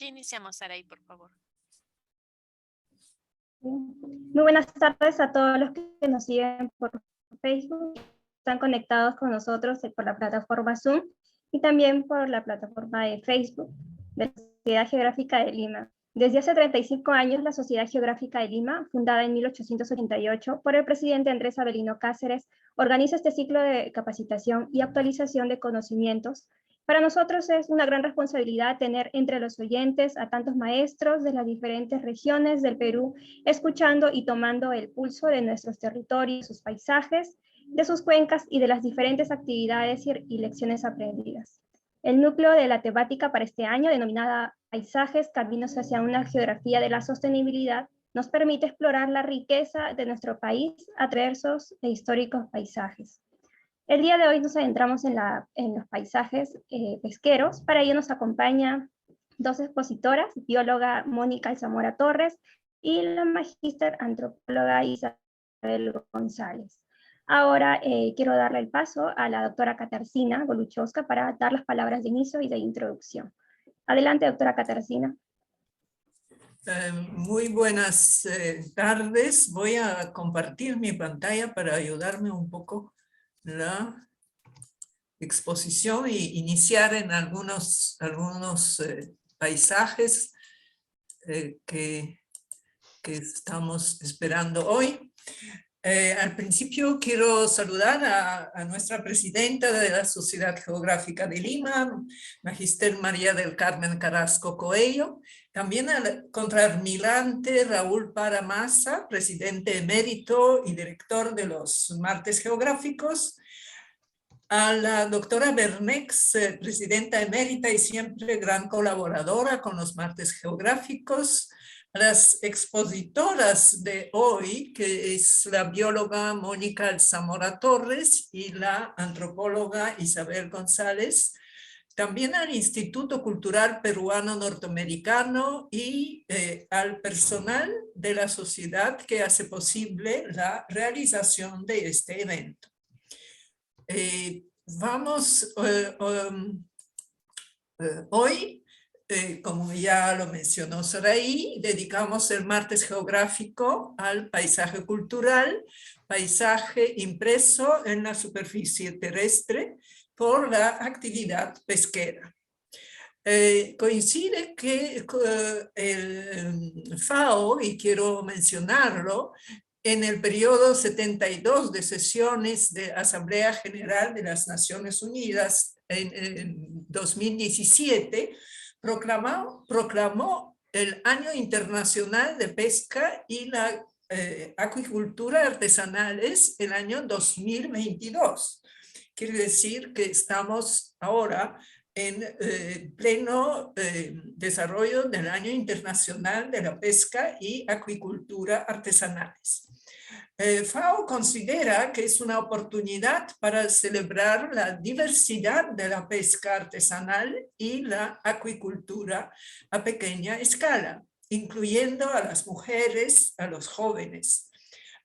Ya iniciamos, Saray, por favor. Muy buenas tardes a todos los que nos siguen por Facebook, están conectados con nosotros por la plataforma Zoom y también por la plataforma de Facebook de la Sociedad Geográfica de Lima. Desde hace 35 años, la Sociedad Geográfica de Lima, fundada en 1888 por el presidente Andrés Avelino Cáceres, organiza este ciclo de capacitación y actualización de conocimientos. Para nosotros es una gran responsabilidad tener entre los oyentes a tantos maestros de las diferentes regiones del Perú, escuchando y tomando el pulso de nuestros territorios, sus paisajes, de sus cuencas y de las diferentes actividades y lecciones aprendidas. El núcleo de la temática para este año, denominada Paisajes, Caminos hacia una geografía de la sostenibilidad, nos permite explorar la riqueza de nuestro país a través de históricos paisajes. El día de hoy nos adentramos en los paisajes pesqueros. Para ello nos acompaña dos expositoras, bióloga Mónica Alzamora Torres y la magíster antropóloga Isabel González. Ahora quiero darle el paso a la doctora Katarzyna Goluchowska para dar las palabras de inicio y de introducción. Adelante, doctora Katarzyna. Muy buenas tardes. Voy a compartir mi pantalla para ayudarme un poco la exposición y iniciar en algunos paisajes que estamos esperando hoy. Al principio quiero saludar a nuestra presidenta de la Sociedad Geográfica de Lima, Magíster María del Carmen Carrasco Coello, también al contraalmirante Raúl Paramasa, presidente emérito y director de los Martes Geográficos, a la doctora Bernex, presidenta emérita y siempre gran colaboradora con los Martes Geográficos, a las expositoras de hoy, que es la bióloga Mónica Alzamora Torres y la antropóloga Isabel González, también al Instituto Cultural Peruano Norteamericano y al personal de la sociedad que hace posible la realización de este evento. Hoy, como ya lo mencionó Saray, dedicamos el martes geográfico al paisaje cultural, paisaje impreso en la superficie terrestre por la actividad pesquera. Coincide que el FAO, y quiero mencionarlo, en el periodo 72 de sesiones de Asamblea General de las Naciones Unidas en 2017, proclamó el Año Internacional de Pesca y la Acuicultura Artesanales el año 2022. Quiere decir que estamos ahora en pleno desarrollo del Año Internacional de la Pesca y Acuicultura Artesanales. FAO considera que es una oportunidad para celebrar la diversidad de la pesca artesanal y la acuicultura a pequeña escala, incluyendo a las mujeres, a los jóvenes,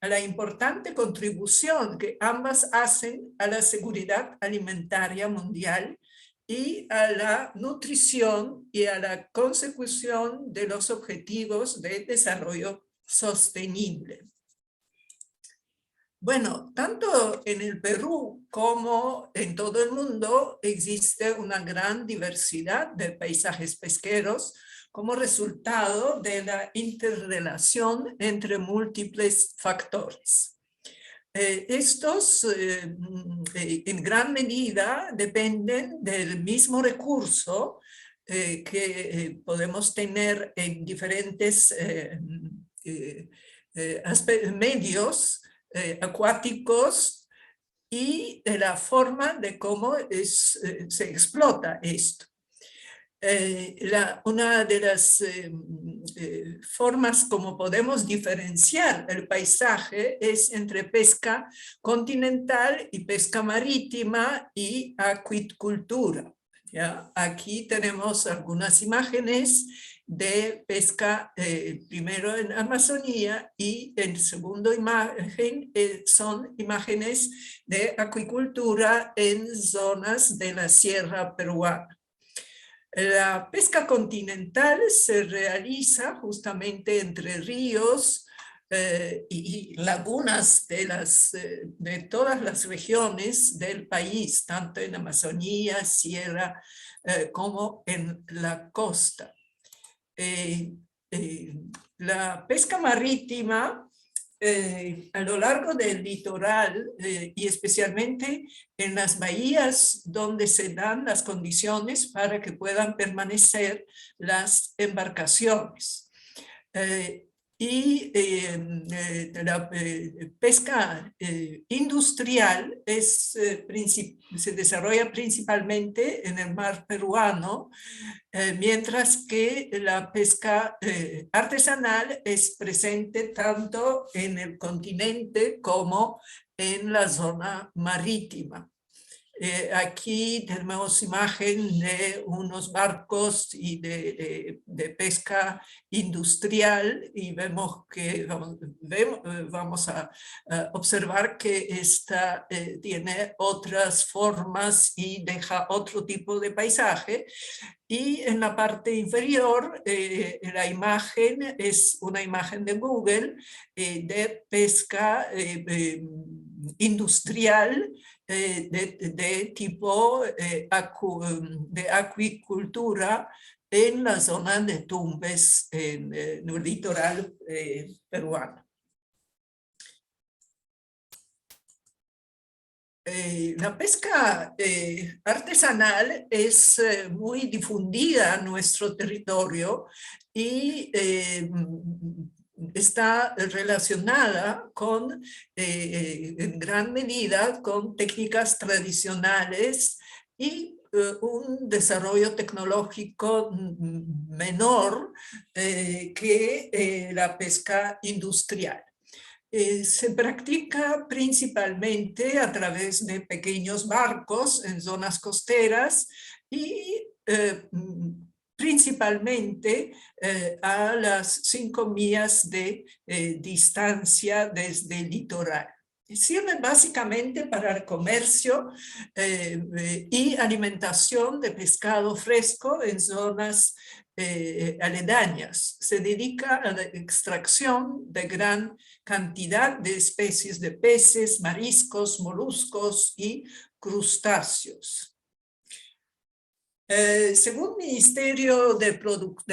a la importante contribución que ambas hacen a la seguridad alimentaria mundial y a la nutrición y a la consecución de los objetivos de desarrollo sostenible. Bueno, tanto en el Perú como en todo el mundo existe una gran diversidad de paisajes pesqueros como resultado de la interrelación entre múltiples factores. Estos en gran medida dependen del mismo recurso que podemos tener en diferentes medios acuáticos y de la forma de cómo se explota esto. Una de las formas como podemos diferenciar el paisaje es entre pesca continental y pesca marítima y acuicultura. ¿Ya? Aquí tenemos algunas imágenes de pesca, primero en Amazonía, y en segunda imagen son imágenes de acuicultura en zonas de la sierra peruana. La pesca continental se realiza justamente entre ríos y lagunas de todas las regiones del país, tanto en Amazonía, sierra, como en la costa. La pesca marítima a lo largo del litoral y especialmente en las bahías donde se dan las condiciones para que puedan permanecer las embarcaciones. La pesca industrial se desarrolla principalmente en el mar peruano, mientras que la pesca artesanal es presente tanto en el continente como en la zona marítima. Aquí tenemos imagen de unos barcos y de pesca industrial y vemos que vamos a observar que esta tiene otras formas y deja otro tipo de paisaje. Y en la parte inferior, la imagen es una imagen de Google de pesca industrial de tipo de acuicultura en la zona de Tumbes, en el litoral peruano. La pesca artesanal es muy difundida en nuestro territorio y está relacionada con, en gran medida, con técnicas tradicionales y un desarrollo tecnológico menor que la pesca industrial. Se practica principalmente a través de pequeños barcos en zonas costeras y principalmente a las 5 millas de distancia desde el litoral. Sirven básicamente para el comercio y alimentación de pescado fresco en zonas aledañas. Se dedica a la extracción de gran cantidad de especies de peces, mariscos, moluscos y crustáceos. Según el Ministerio de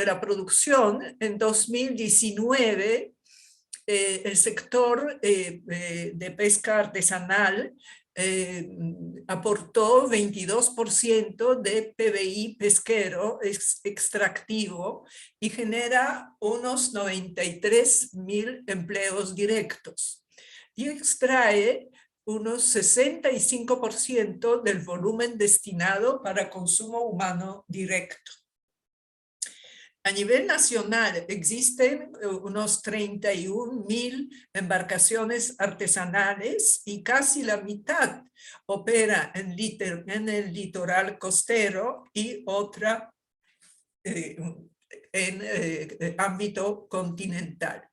la Producción, en 2019, el sector de pesca artesanal aportó 22% de PBI pesquero extractivo y genera unos 93.000 empleos directos. Y extrae unos 65% del volumen destinado para consumo humano directo. A nivel nacional existen unos 31.000 embarcaciones artesanales y casi la mitad opera en el litoral costero y otra en ámbito continental.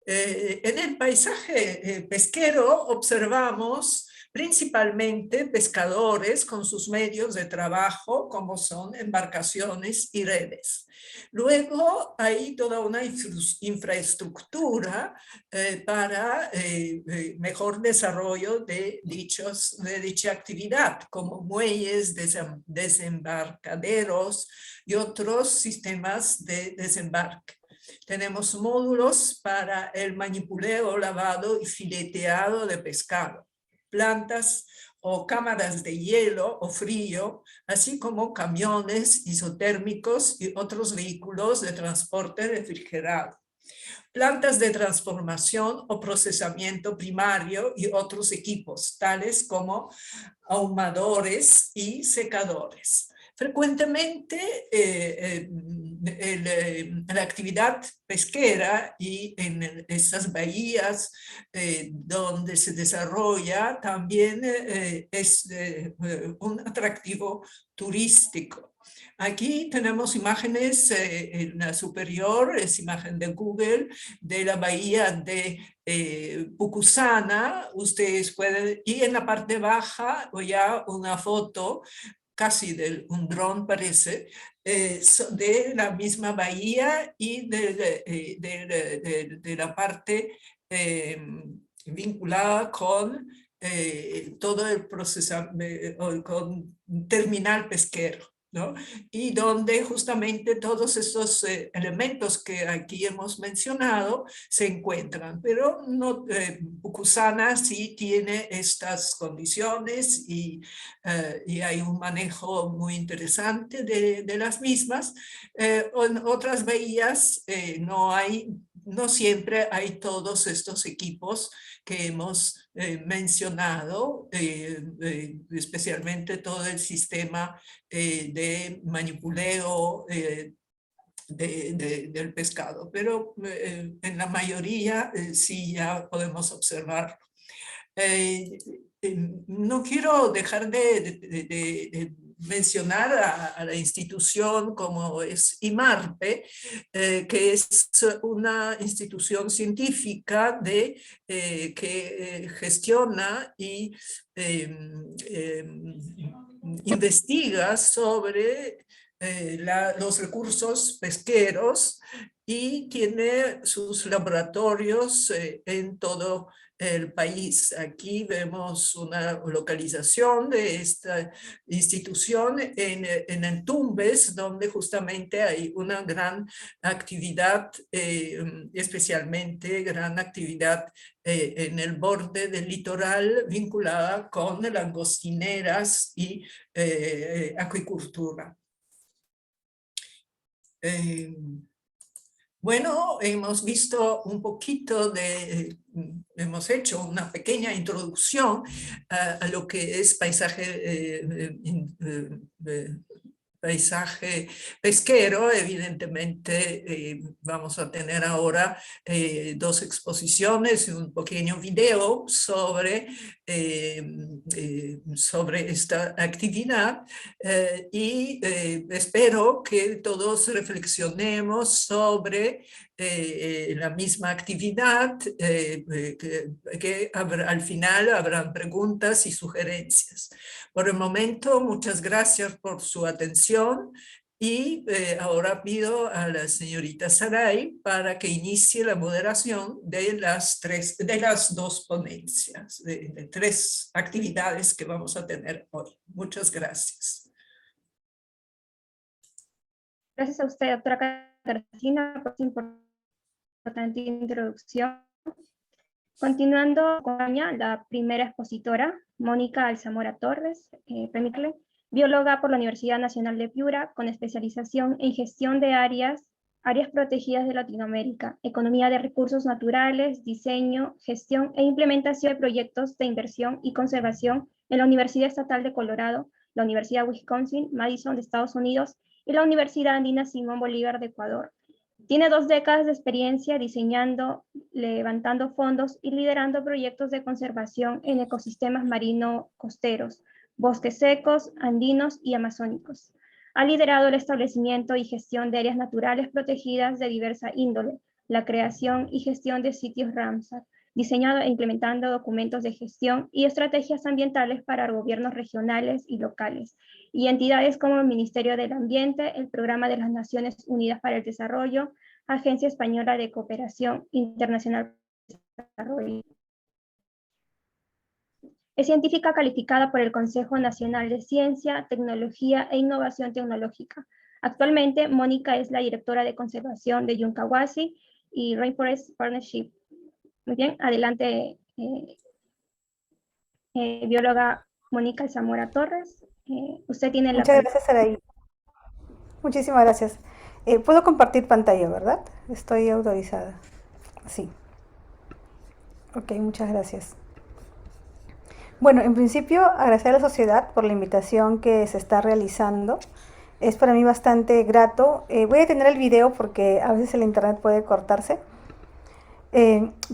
En el paisaje pesquero observamos principalmente pescadores con sus medios de trabajo, como son embarcaciones y redes. Luego hay toda una infraestructura para mejor desarrollo de dicha actividad, como muelles, desembarcaderos y otros sistemas de desembarque. Tenemos módulos para el manipuleo, lavado y fileteado de pescado, plantas o cámaras de hielo o frío, así como camiones isotérmicos y otros vehículos de transporte refrigerado, plantas de transformación o procesamiento primario y otros equipos, tales como ahumadores y secadores. Frecuentemente la actividad pesquera y en estas bahías donde se desarrolla también es un atractivo turístico. Aquí tenemos imágenes en la superior, es imagen de Google, de la bahía de Pucusana. Ustedes pueden, y en la parte baja ya una foto casi de un dron parece, de la misma bahía y de la parte vinculada con todo el proceso, con terminal pesquero, ¿no? Y donde justamente todos estos elementos que aquí hemos mencionado se encuentran, pero no, Pucusana sí tiene estas condiciones y hay un manejo muy interesante de las mismas. En otras bahías no siempre hay todos estos equipos que hemos mencionado, especialmente todo el sistema de manipuleo del pescado, pero en la mayoría sí ya podemos observar. No quiero dejar de mencionar a la institución como es IMARPE, que es una institución científica que gestiona y investiga sobre los recursos pesqueros y tiene sus laboratorios en todo el país. Aquí vemos una localización de esta institución en Tumbes, donde justamente hay una gran actividad, especialmente gran actividad en el borde del litoral vinculada con langostineras y acuicultura. Bueno, hemos visto un poquito hemos hecho una pequeña introducción a lo que es paisaje pesquero. Evidentemente vamos a tener ahora dos exposiciones y un pequeño video sobre esta actividad y espero que todos reflexionemos sobre la misma actividad, que al final habrán preguntas y sugerencias. Por el momento, muchas gracias por su atención y ahora pido a la señorita Saray para que inicie la moderación de las dos ponencias, de tres actividades que vamos a tener hoy. Muchas gracias. Gracias a usted, doctora Katarzyna, por su importante introducción. Continuando con la primera expositora, Mónica Alzamora Torres, bióloga por la Universidad Nacional de Piura, con especialización en gestión de áreas protegidas de Latinoamérica, economía de recursos naturales, diseño, gestión e implementación de proyectos de inversión y conservación en la Universidad Estatal de Colorado, la Universidad Wisconsin-Madison de Estados Unidos y la Universidad Andina Simón Bolívar de Ecuador. Tiene 2 décadas de experiencia diseñando, levantando fondos y liderando proyectos de conservación en ecosistemas marino-costeros, bosques secos, andinos y amazónicos. Ha liderado el establecimiento y gestión de áreas naturales protegidas de diversa índole, la creación y gestión de sitios Ramsar, diseñado e implementando documentos de gestión y estrategias ambientales para gobiernos regionales y locales, y entidades como el Ministerio del Ambiente, el Programa de las Naciones Unidas para el Desarrollo, Agencia Española de Cooperación Internacional para el Desarrollo. Es científica calificada por el Consejo Nacional de Ciencia, Tecnología e Innovación Tecnológica. Actualmente, Mónica es la directora de conservación de Yuncawasi y Rainforest Partnership. Muy bien, adelante, bióloga Mónica Alzamora Torres. Usted tiene la Muchas gracias, Saraí. Muchísimas gracias. Puedo compartir pantalla, ¿verdad? Estoy autorizada. Sí. Ok, muchas gracias. Bueno, en principio, agradecer a la sociedad por la invitación que se está realizando. Es para mí bastante grato. Voy a detener el video porque a veces el internet puede cortarse.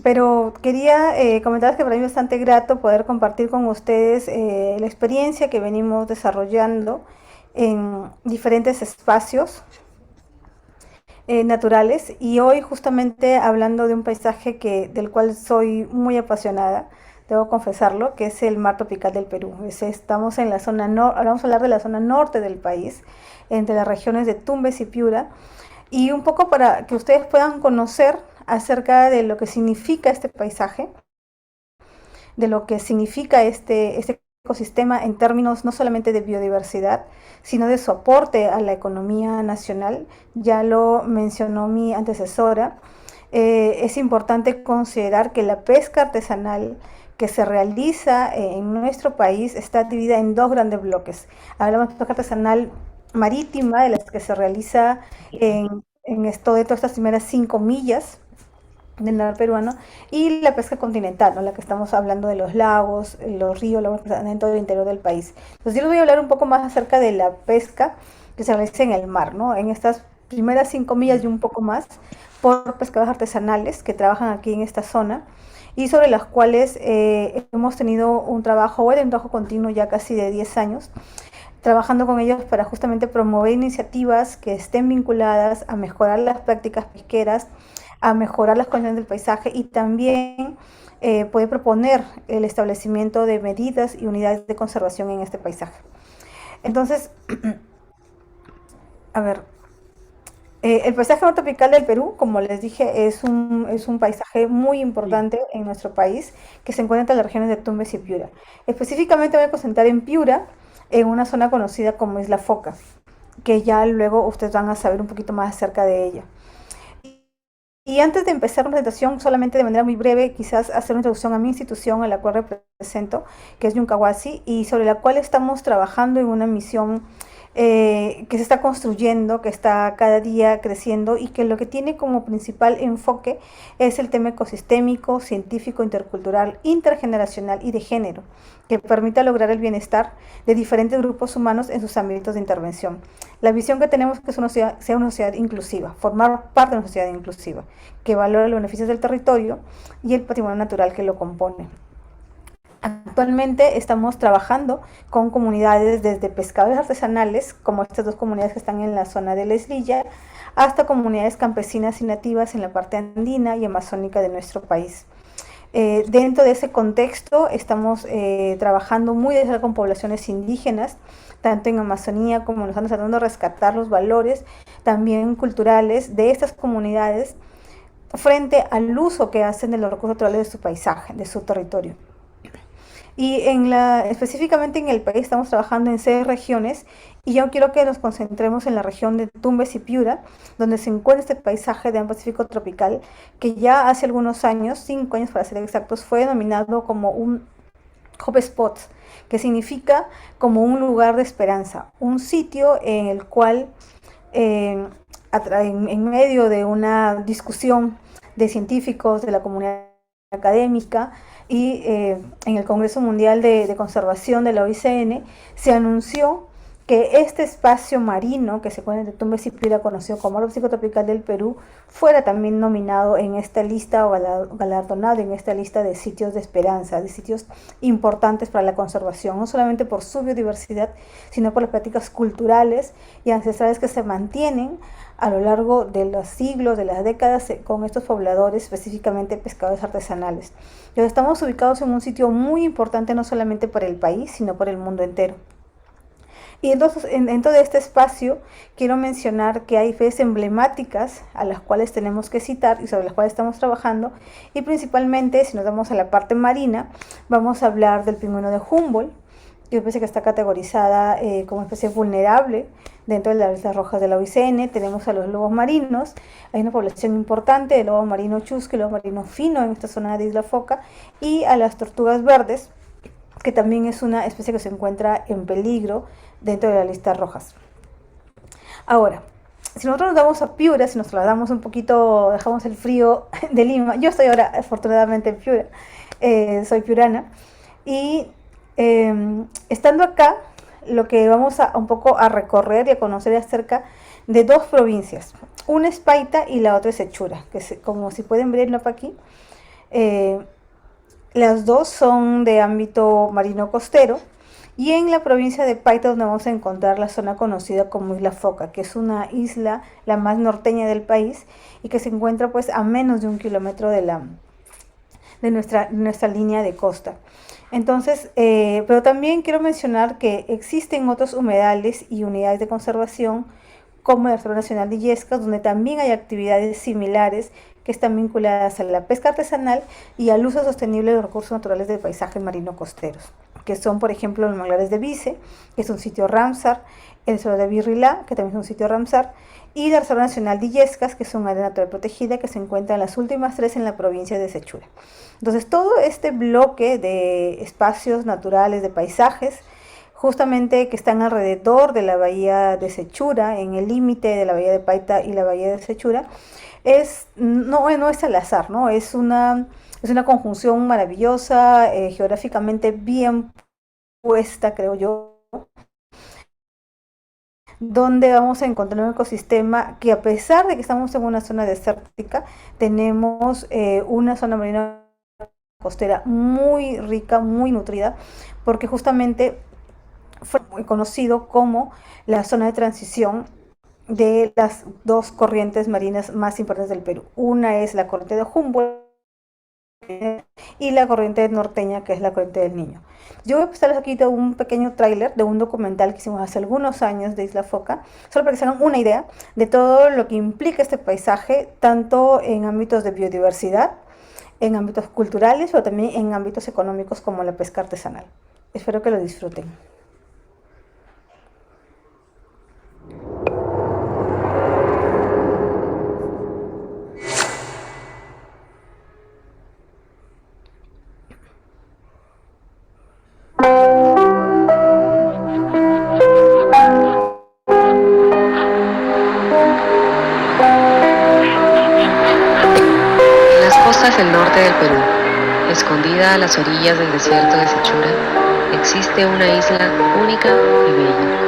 Pero quería comentarles que para mí es bastante grato poder compartir con ustedes la experiencia que venimos desarrollando en diferentes espacios naturales, y hoy justamente hablando de un paisaje del cual soy muy apasionada, debo confesarlo, que es el mar tropical del Perú. Estamos en la zona norte, vamos a hablar de la zona norte del país, entre las regiones de Tumbes y Piura, y un poco para que ustedes puedan conocer acerca de lo que significa este paisaje, de lo que significa este ecosistema en términos no solamente de biodiversidad, sino de su aporte a la economía nacional. Ya lo mencionó mi antecesora. Es importante considerar que la pesca artesanal que se realiza en nuestro país está dividida en dos grandes bloques. Hablamos de pesca artesanal marítima, de las que se realiza de todas estas primeras 5 millas del mar peruano, y la pesca continental, ¿no? La que estamos hablando de los lagos, los ríos, lagos que están en todo el interior del país. Entonces yo les voy a hablar un poco más acerca de la pesca que se realiza en el mar, ¿no? En estas primeras 5 millas y un poco más, por pescadores artesanales que trabajan aquí en esta zona, y sobre las cuales hemos tenido un trabajo continuo ya casi de 10 años, trabajando con ellos para justamente promover iniciativas que estén vinculadas a mejorar las prácticas pesqueras, a mejorar las condiciones del paisaje, y también puede proponer el establecimiento de medidas y unidades de conservación en este paisaje. Entonces, a ver, el paisaje no tropical del Perú, como les dije, es un paisaje muy importante en nuestro país, que se encuentra en las regiones de Tumbes y Piura. Específicamente voy a concentrar en Piura, en una zona conocida como Isla Foca, que ya luego ustedes van a saber un poquito más acerca de ella. Y antes de empezar la presentación, solamente de manera muy breve, quizás hacer una introducción a mi institución, a la cual represento, que es Yuncawasi, y sobre la cual estamos trabajando en una misión que se está construyendo, que está cada día creciendo, y que lo que tiene como principal enfoque es el tema ecosistémico, científico, intercultural, intergeneracional y de género, que permita lograr el bienestar de diferentes grupos humanos en sus ámbitos de intervención. La visión que tenemos es que sea una sociedad inclusiva, formar parte de una sociedad inclusiva, que valore los beneficios del territorio y el patrimonio natural que lo compone. Actualmente estamos trabajando con comunidades desde pescadores artesanales, como estas dos comunidades que están en la zona de la Islilla, hasta comunidades campesinas y nativas en la parte andina y amazónica de nuestro país. Dentro de ese contexto estamos trabajando muy de cerca con poblaciones indígenas, tanto en Amazonía como nos estamos tratando de rescatar los valores también culturales de estas comunidades frente al uso que hacen de los recursos naturales de su paisaje, de su territorio. Y específicamente en el país estamos trabajando en 6 regiones, y yo quiero que nos concentremos en la región de Tumbes y Piura, donde se encuentra este paisaje de Pacífico tropical, que ya hace algunos años, 5 años para ser exactos, fue denominado como un Hope Spot, que significa como un lugar de esperanza, un sitio en el cual, en medio de una discusión de científicos, de la comunidad académica, y en el Congreso Mundial de Conservación de la OICN, se anunció que este espacio marino, que se encuentra entre Tumbes y Piura, conocido como área psicotropical del Perú, fuera también nominado en esta lista, o galardonado en esta lista de sitios de esperanza, de sitios importantes para la conservación, no solamente por su biodiversidad, sino por las prácticas culturales y ancestrales que se mantienen a lo largo de los siglos, de las décadas, con estos pobladores, específicamente pescadores artesanales. Entonces, estamos ubicados en un sitio muy importante, no solamente para el país, sino para el mundo entero. Y entonces, dentro de este espacio, quiero mencionar que hay fechas emblemáticas a las cuales tenemos que citar y sobre las cuales estamos trabajando, y principalmente, si nos vamos a la parte marina, vamos a hablar del pingüino de Humboldt, que es una especie que está categorizada como especie vulnerable dentro de las listas rojas de la OICN. Tenemos a los lobos marinos, hay una población importante de lobo marino chusque, lobo marino fino en esta zona de Isla Foca, y a las tortugas verdes, que también es una especie que se encuentra en peligro dentro de las listas rojas. Ahora, si nosotros nos vamos a Piura, si nos trasladamos un poquito, dejamos el frío de Lima, yo estoy ahora afortunadamente en Piura, soy piurana, y estando acá, lo que vamos a un poco a recorrer y a conocer acerca de 2 provincias. Una es Paita y la otra es Sechura, que como si pueden ver el mapa aquí, las dos son de ámbito marino costero, y en la provincia de Paita donde vamos a encontrar la zona conocida como Isla Foca, que es una isla la más norteña del país y que se encuentra pues a menos de 1 kilómetro de de nuestra línea de costa. Entonces, pero también quiero mencionar que existen otros humedales y unidades de conservación como la Reserva Nacional de Illescas, donde también hay actividades similares que están vinculadas a la pesca artesanal y al uso sostenible de los recursos naturales del paisaje marino costeros, que son, por ejemplo, los manglares de Vice, que es un sitio Ramsar, el Cerro de Birrilá, que también es un sitio Ramsar, y la Reserva Nacional de Illescas, que es un área natural protegida que se encuentra en las últimas 3 en la provincia de Sechura. Entonces, todo este bloque de espacios naturales, de paisajes, justamente que están alrededor de la bahía de Sechura, en el límite de la bahía de Paita y la bahía de Sechura, no es al azar, ¿no? Es una conjunción maravillosa, geográficamente bien puesta, creo yo, donde vamos a encontrar un ecosistema que, a pesar de que estamos en una zona desértica, tenemos una zona marina costera muy rica, muy nutrida, porque justamente fue muy conocido como la zona de transición de las dos corrientes marinas más importantes del Perú. Una es la corriente de Humboldt y la corriente norteña, que es la corriente del Niño. Yo voy a pasarles aquí de un pequeño tráiler de un documental que hicimos hace algunos años de Isla Foca, solo para que se hagan una idea de todo lo que implica este paisaje, tanto en ámbitos de biodiversidad, en ámbitos culturales, pero también en ámbitos económicos como la pesca artesanal. Espero que lo disfruten. El norte del Perú, escondida a las orillas del desierto de Sechura, existe una isla única y bella,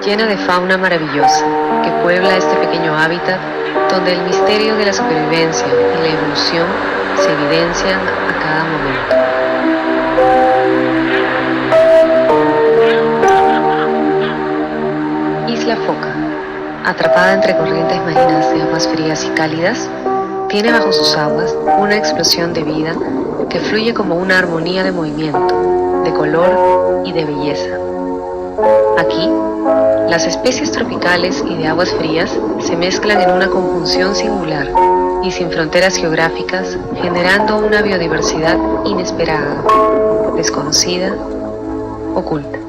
llena de fauna maravillosa que puebla este pequeño hábitat donde el misterio de la supervivencia y la evolución se evidencian a cada momento. Isla Foca, atrapada entre corrientes marinas de aguas frías y cálidas, tiene bajo sus aguas una explosión de vida que fluye como una armonía de movimiento, de color y de belleza. Aquí, las especies tropicales y de aguas frías se mezclan en una conjunción singular y sin fronteras geográficas, generando una biodiversidad inesperada, desconocida, oculta.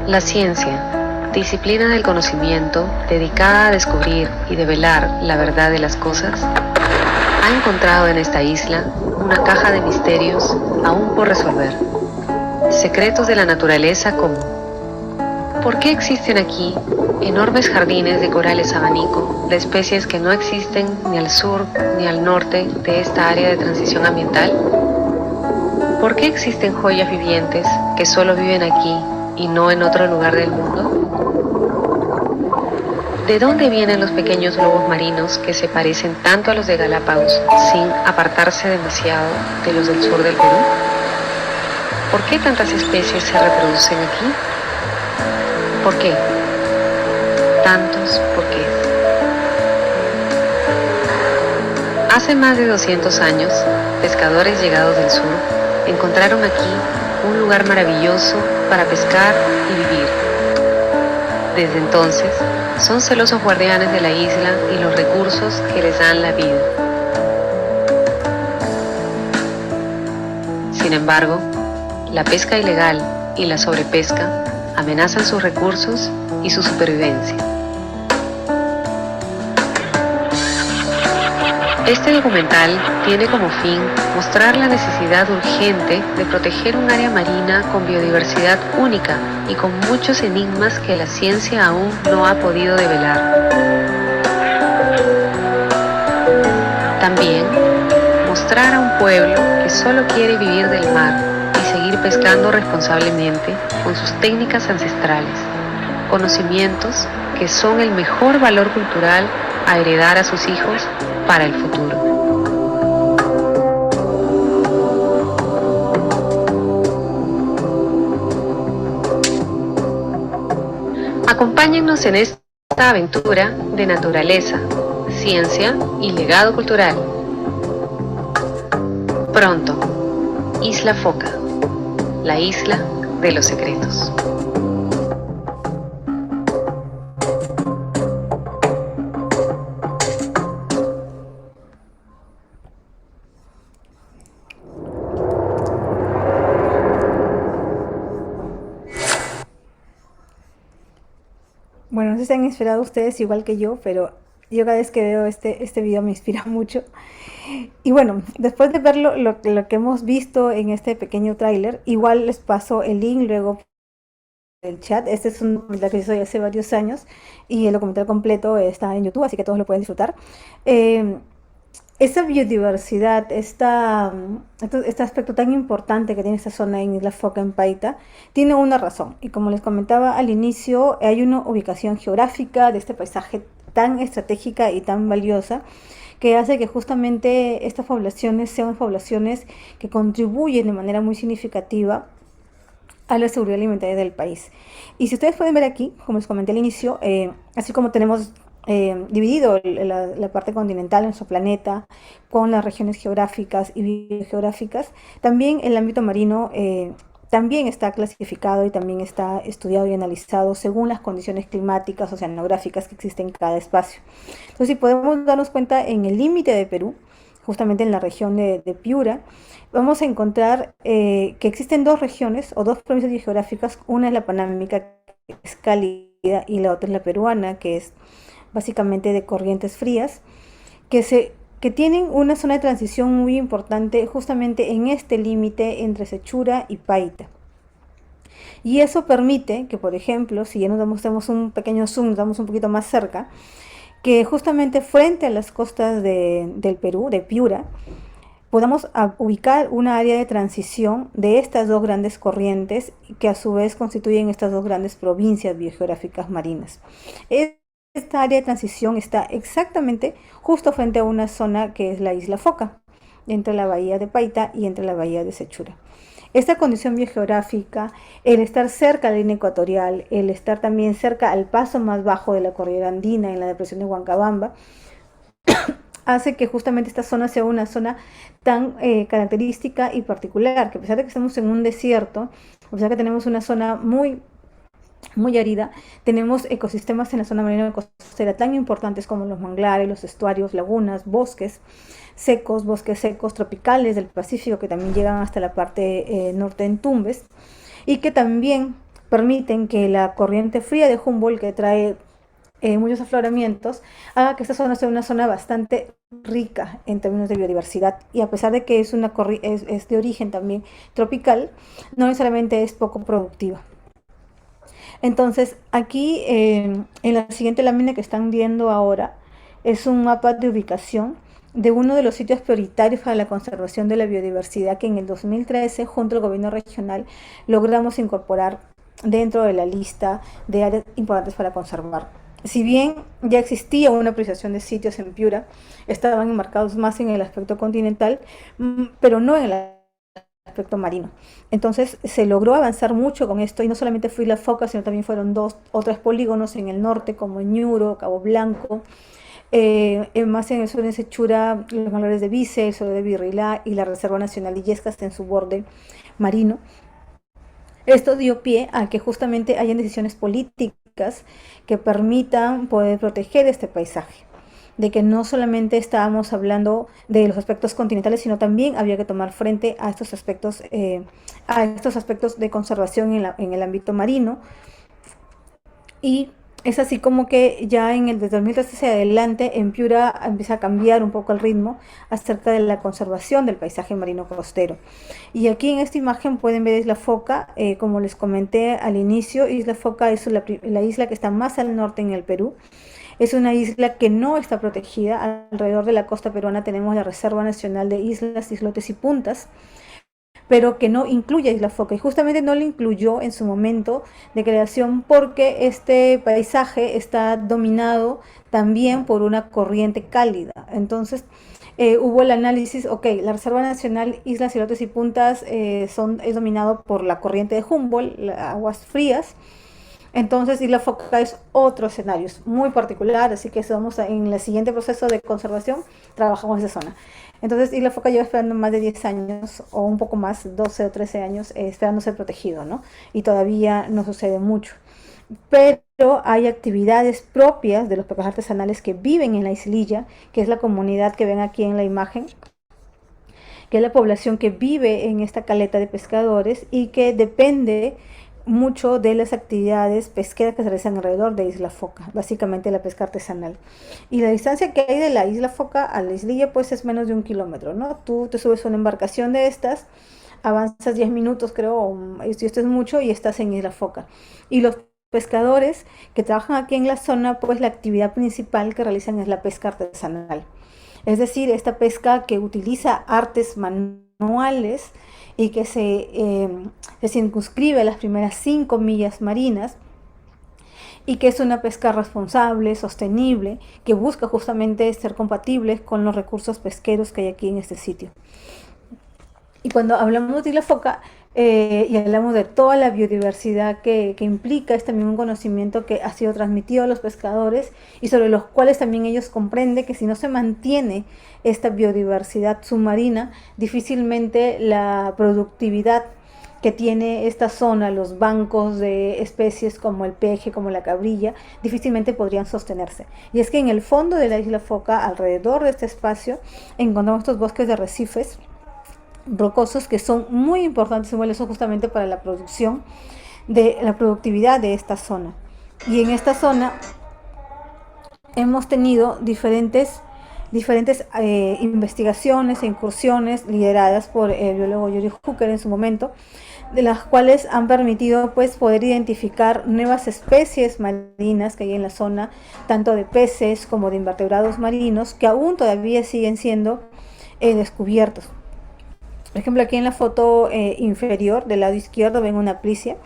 La ciencia, disciplina del conocimiento dedicada a descubrir y develar la verdad de las cosas, ha encontrado en esta isla una caja de misterios aún por resolver. Secretos de la naturaleza como: ¿por qué existen aquí enormes jardines de corales abanico de especies que no existen ni al sur ni al norte de esta área de transición ambiental? ¿Por qué existen joyas vivientes que solo viven aquí y no en otro lugar del mundo? ¿De dónde vienen los pequeños lobos marinos que se parecen tanto a los de Galápagos sin apartarse demasiado de los del sur del Perú? ¿Por qué tantas especies se reproducen aquí? ¿Por qué? Tantos porqués. Hace más de 200 años, pescadores llegados del sur encontraron aquí un lugar maravilloso para pescar y vivir. Desde entonces, son celosos guardianes de la isla y los recursos que les dan la vida. Sin embargo, la pesca ilegal y la sobrepesca amenazan sus recursos y su supervivencia. Este documental tiene como fin mostrar la necesidad urgente de proteger un área marina con biodiversidad única y con muchos enigmas que la ciencia aún no ha podido develar. También mostrar a un pueblo que solo quiere vivir del mar y seguir pescando responsablemente con sus técnicas ancestrales, conocimientos que son el mejor valor cultural a heredar a sus hijos para el futuro. Acompáñennos en esta aventura de naturaleza, ciencia y legado cultural. Pronto, Isla Foca, la isla de los secretos. Bueno, no sé si han inspirado ustedes igual que yo, pero yo cada vez que veo este video me inspira mucho. Y bueno, después de ver lo que hemos visto en este pequeño tráiler, igual les paso el link luego del chat. Este es un documental que hice hace varios años y el documental completo está en YouTube, así que todos lo pueden disfrutar. Esta biodiversidad, este aspecto tan importante que tiene esta zona en Isla Foca, en Paita, tiene una razón. Y como les comentaba al inicio, hay una ubicación geográfica de este paisaje tan estratégica y tan valiosa que hace que justamente estas poblaciones sean poblaciones que contribuyen de manera muy significativa a la seguridad alimentaria del país. Y si ustedes pueden ver aquí, como les comenté al inicio, así como tenemos dividido la parte continental en nuestro planeta con las regiones geográficas y biogeográficas, también el ámbito marino también está clasificado y también está estudiado y analizado según las condiciones climáticas, oceanográficas que existen en cada espacio. Entonces, si podemos darnos cuenta en el límite de Perú, justamente en la región de Piura, vamos a encontrar que existen dos regiones o dos provincias geográficas. Una es la panamámica, que es cálida, y la otra es la peruana, que es básicamente de corrientes frías, que tienen una zona de transición muy importante justamente en este límite entre Sechura y Paita. Y eso permite que, por ejemplo, si ya nos damos un pequeño zoom, nos damos un poquito más cerca, que justamente frente a las costas del Perú, de Piura, podamos ubicar una área de transición de estas dos grandes corrientes que a su vez constituyen estas dos grandes provincias biogeográficas marinas. Esta área de transición está exactamente justo frente a una zona que es la Isla Foca, entre la bahía de Paita y entre la bahía de Sechura. Esta condición biogeográfica, el estar cerca de la línea ecuatorial, el estar también cerca al paso más bajo de la cordillera andina en la depresión de Huancabamba, hace que justamente esta zona sea una zona tan característica y particular, que a pesar de que estamos en un desierto, a pesar de que tenemos una zona muy árida, tenemos ecosistemas en la zona marina costera tan importantes como los manglares, los estuarios, lagunas, bosques secos tropicales del Pacífico que también llegan hasta la parte norte en Tumbes y que también permiten que la corriente fría de Humboldt, que trae muchos afloramientos, haga que esta zona sea una zona bastante rica en términos de biodiversidad, y a pesar de que es de origen también tropical, no necesariamente es poco productiva. Entonces, aquí en la siguiente lámina que están viendo ahora es un mapa de ubicación de uno de los sitios prioritarios para la conservación de la biodiversidad que en el 2013, junto al gobierno regional, logramos incorporar dentro de la lista de áreas importantes para conservar. Si bien ya existía una priorización de sitios en Piura, estaban enmarcados más en el aspecto continental, pero no en el aspecto marino. Entonces se logró avanzar mucho con esto, y no solamente fue Isla Foca, sino también fueron dos o tres polígonos en el norte, como Ñuro, Cabo Blanco, más en el sur de Sechura, los manglares de Vice, el sur de Virrilá y la Reserva Nacional de Illescas en su borde marino. Esto dio pie a que justamente hayan decisiones políticas que permitan poder proteger este paisaje, de que no solamente estábamos hablando de los aspectos continentales, sino también había que tomar frente a estos aspectos de conservación en el ámbito marino. Y es así como que ya desde 2013 hacia adelante en Piura empieza a cambiar un poco el ritmo acerca de la conservación del paisaje marino costero. Y aquí en esta imagen pueden ver Isla Foca, como les comenté al inicio, Isla Foca es la isla que está más al norte en el Perú. Es una isla que no está protegida. Alrededor de la costa peruana tenemos la Reserva Nacional de Islas, Islotes y Puntas, pero que no incluye a Isla Foca, y justamente no lo incluyó en su momento de creación porque este paisaje está dominado también por una corriente cálida. Entonces hubo el análisis, la Reserva Nacional Islas, Islotes y Puntas es dominado por la corriente de Humboldt, las aguas frías, Entonces Isla Foca es otro escenario, es muy particular, así que en el siguiente proceso de conservación trabajamos esa zona. Entonces Isla Foca lleva esperando más de 10 años o un poco más, 12 o 13 años, esperando ser protegido, ¿no? Y todavía no sucede mucho. Pero hay actividades propias de los pescadores artesanales que viven en la islilla, que es la comunidad que ven aquí en la imagen, que es la población que vive en esta caleta de pescadores y que depende mucho de las actividades pesqueras que se realizan alrededor de Isla Foca, básicamente la pesca artesanal. Y la distancia que hay de la Isla Foca a la islilla pues es menos de 1 kilómetro, ¿no? Tú te subes a una embarcación de estas, avanzas 10 minutos creo, si esto es mucho, y estás en Isla Foca. Y los pescadores que trabajan aquí en la zona, pues la actividad principal que realizan es la pesca artesanal. Es decir, esta pesca que utiliza artes manuales y que se circunscribe a las primeras 5 millas marinas y que es una pesca responsable, sostenible, que busca justamente ser compatible con los recursos pesqueros que hay aquí en este sitio. Y cuando hablamos de Isla Foca y hablamos de toda la biodiversidad que implica, es también un conocimiento que ha sido transmitido a los pescadores y sobre los cuales también ellos comprenden que si no se mantiene esta biodiversidad submarina, difícilmente la productividad que tiene esta zona, los bancos de especies como el peje, como la cabrilla, difícilmente podrían sostenerse. Y es que en el fondo de la Isla Foca, alrededor de este espacio, encontramos estos bosques de arrecifes rocosos que son muy importantes y valiosos justamente para la producción de la productividad de esta zona. Y en esta zona hemos tenido diferentes investigaciones e incursiones lideradas por el biólogo Yuri Hooker en su momento, de las cuales han permitido pues poder identificar nuevas especies marinas que hay en la zona, tanto de peces como de invertebrados marinos, que aún todavía siguen siendo descubiertos. Por ejemplo, aquí en la foto inferior del lado izquierdo ven una plicia,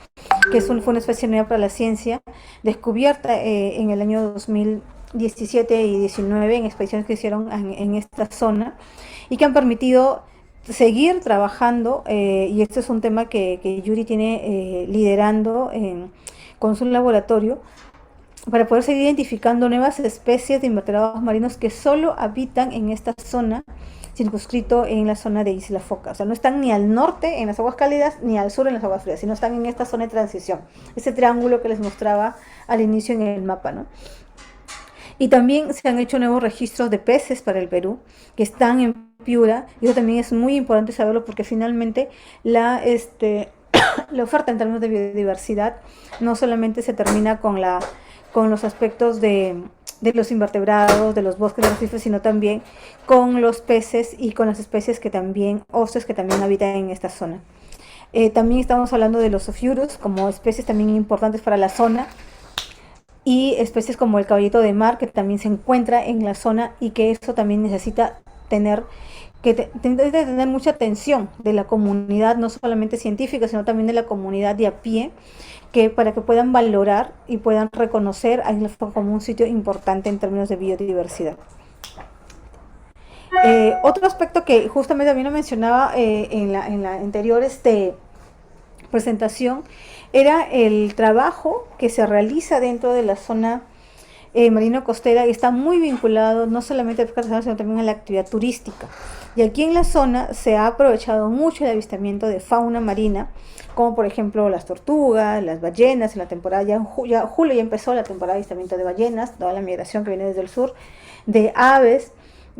que fue una especie nueva para la ciencia, descubierta en el año 2017 y 19 en expediciones que hicieron en esta zona y que han permitido seguir trabajando, y este es un tema que Yuri tiene liderando con su laboratorio, para poder seguir identificando nuevas especies de invertebrados marinos que solo habitan en esta zona, circunscrito en la zona de Isla Foca. O sea, no están ni al norte en las aguas cálidas ni al sur en las aguas frías, sino están en esta zona de transición, ese triángulo que les mostraba al inicio en el mapa, ¿no? Y también se han hecho nuevos registros de peces para el Perú, que están en Piura, y eso también es muy importante saberlo porque finalmente la oferta en términos de biodiversidad no solamente se termina con los aspectos de los invertebrados, de los bosques de arrecifes, sino también con los peces y con las especies ostres que también habitan en esta zona. También estamos hablando de los Ophiurus como especies también importantes para la zona, y especies como el caballito de mar, que también se encuentra en la zona y que eso también necesita tener mucha atención de la comunidad, no solamente científica, sino también de la comunidad de a pie, para que puedan valorar y puedan reconocer a Isla Foca como un sitio importante en términos de biodiversidad. Otro aspecto que justamente también lo mencionaba en la anterior presentación era el trabajo que se realiza dentro de la zona marino-costera, y está muy vinculado no solamente a la pesca artesanal, sino también a la actividad turística. Y aquí en la zona se ha aprovechado mucho el avistamiento de fauna marina, como por ejemplo las tortugas, las ballenas. En la temporada, julio ya empezó la temporada de avistamiento de ballenas, toda la migración que viene desde el sur, de aves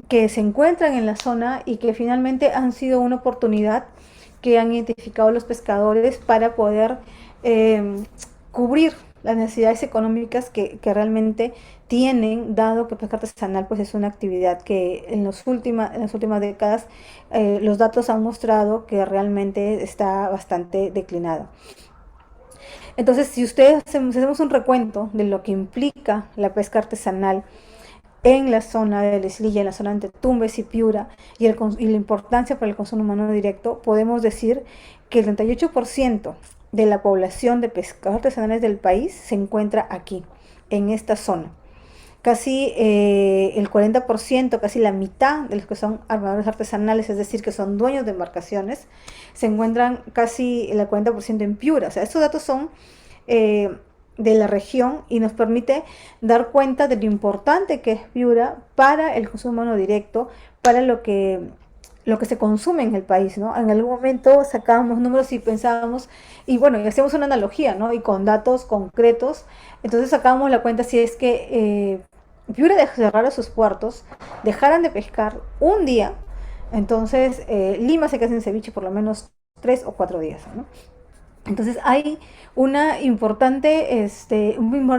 que se encuentran en la zona y que finalmente han sido una oportunidad que han identificado los pescadores para poder cubrir las necesidades económicas que realmente tienen, dado que pesca artesanal pues es una actividad que en las últimas décadas los datos han mostrado que realmente está bastante declinada. Entonces, si hacemos un recuento de lo que implica la pesca artesanal en la zona de la islilla, en la zona entre Tumbes y Piura, y la importancia para el consumo humano directo, podemos decir que el 38% de la población de pescadores artesanales del país se encuentra aquí, en esta zona. Casi el 40%, casi la mitad de los que son armadores artesanales, es decir, que son dueños de embarcaciones, se encuentran casi el 40% en Piura. O sea, estos datos son de la región y nos permite dar cuenta de lo importante que es Piura para el consumo humano directo, para lo que se consume en el país, ¿no? En algún momento sacábamos números y pensábamos, y bueno, y hacíamos una analogía, ¿no? Y con datos concretos, entonces sacábamos la cuenta si es que Piura cerrara sus puertos, dejaran de pescar un día, entonces Lima se queda sin ceviche por lo menos 3 o 4 días, ¿no? Entonces hay un importante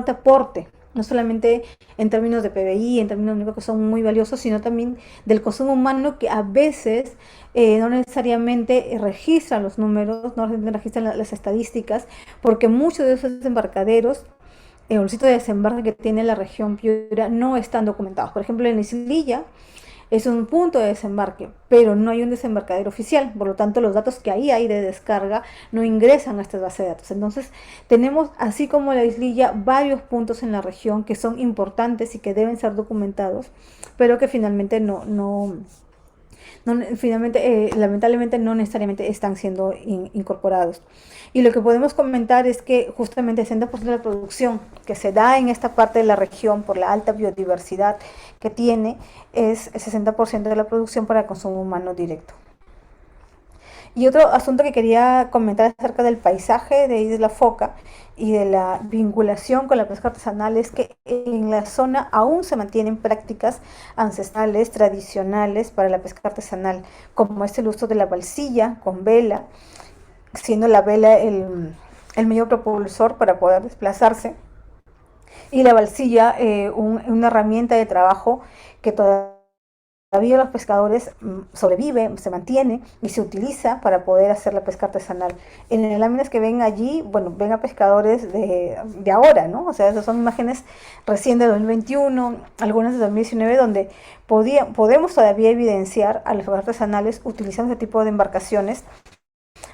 aporte, no solamente en términos de PBI, en términos de que son muy valiosos, sino también del consumo humano que a veces no necesariamente registran los números, no registran las estadísticas, porque muchos de esos embarcaderos, los sitios de desembarque que tiene la región Piura no están documentados. Por ejemplo, en Islilla es un punto de desembarque, pero no hay un desembarcadero oficial, por lo tanto los datos que ahí hay de descarga no ingresan a esta base de datos. Entonces tenemos, así como la Islilla, varios puntos en la región que son importantes y que deben ser documentados, pero que finalmente lamentablemente no necesariamente están siendo incorporados. Y lo que podemos comentar es que justamente el 60% de la producción que se da en esta parte de la región por la alta biodiversidad que tiene es el 60% de la producción para consumo humano directo. Y otro asunto que quería comentar acerca del paisaje de Isla Foca y de la vinculación con la pesca artesanal es que en la zona aún se mantienen prácticas ancestrales, tradicionales para la pesca artesanal, como es el uso de la balsilla con vela, siendo la vela el medio propulsor para poder desplazarse, y la balsilla una herramienta de trabajo que todavía los pescadores sobrevive, se mantiene y se utiliza para poder hacer la pesca artesanal. En las láminas que ven allí, bueno, ven a pescadores de ahora, ¿no? O sea, esas son imágenes recién de 2021, algunas de 2019, donde podemos todavía evidenciar a los pescadores artesanales utilizando ese tipo de embarcaciones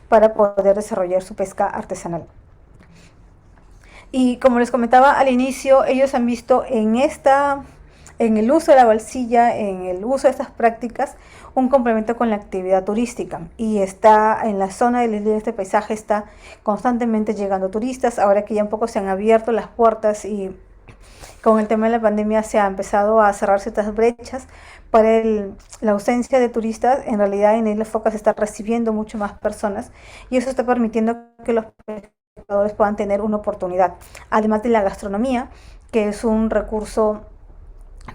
para poder desarrollar su pesca artesanal. Y como les comentaba al inicio, ellos han visto en el uso de la balsilla, en el uso de estas prácticas, un complemento con la actividad turística. Y está en la zona de este paisaje, está constantemente llegando turistas. Ahora que ya un poco se han abierto las puertas y con el tema de la pandemia se ha empezado a cerrar ciertas brechas para la ausencia de turistas. En realidad en Isla Foca se está recibiendo mucho más personas y eso está permitiendo que los pescadores puedan tener una oportunidad. Además de la gastronomía, que es un recurso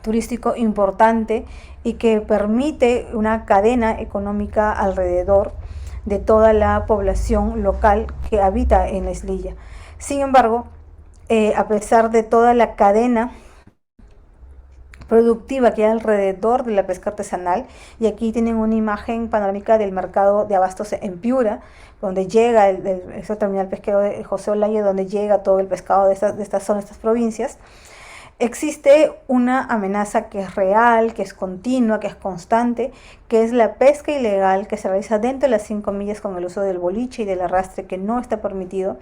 turístico importante y que permite una cadena económica alrededor de toda la población local que habita en la islilla. Sin embargo, a pesar de toda la cadena productiva que hay alrededor de la pesca artesanal, y aquí tienen una imagen panorámica del mercado de abastos en Piura, donde llega el terminal pesquero de José Olaya, donde llega todo el pescado de estas zonas, estas provincias. Existe una amenaza que es real, que es continua, que es constante, que es la pesca ilegal que se realiza dentro de las 5 millas con el uso del boliche y del arrastre, que no está permitido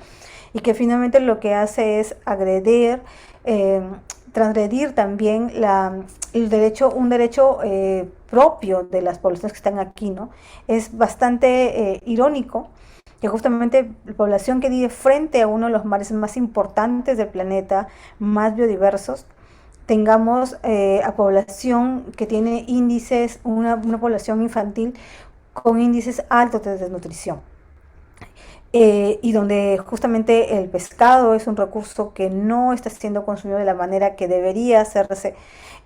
y que finalmente lo que hace es transgredir también un derecho propio de las poblaciones que están aquí, ¿no? Es bastante irónico que justamente la población que vive frente a uno de los mares más importantes del planeta, más biodiversos, tengamos a población que tiene índices, una población infantil con índices altos de desnutrición. Y donde justamente el pescado es un recurso que no está siendo consumido de la manera que debería hacerse,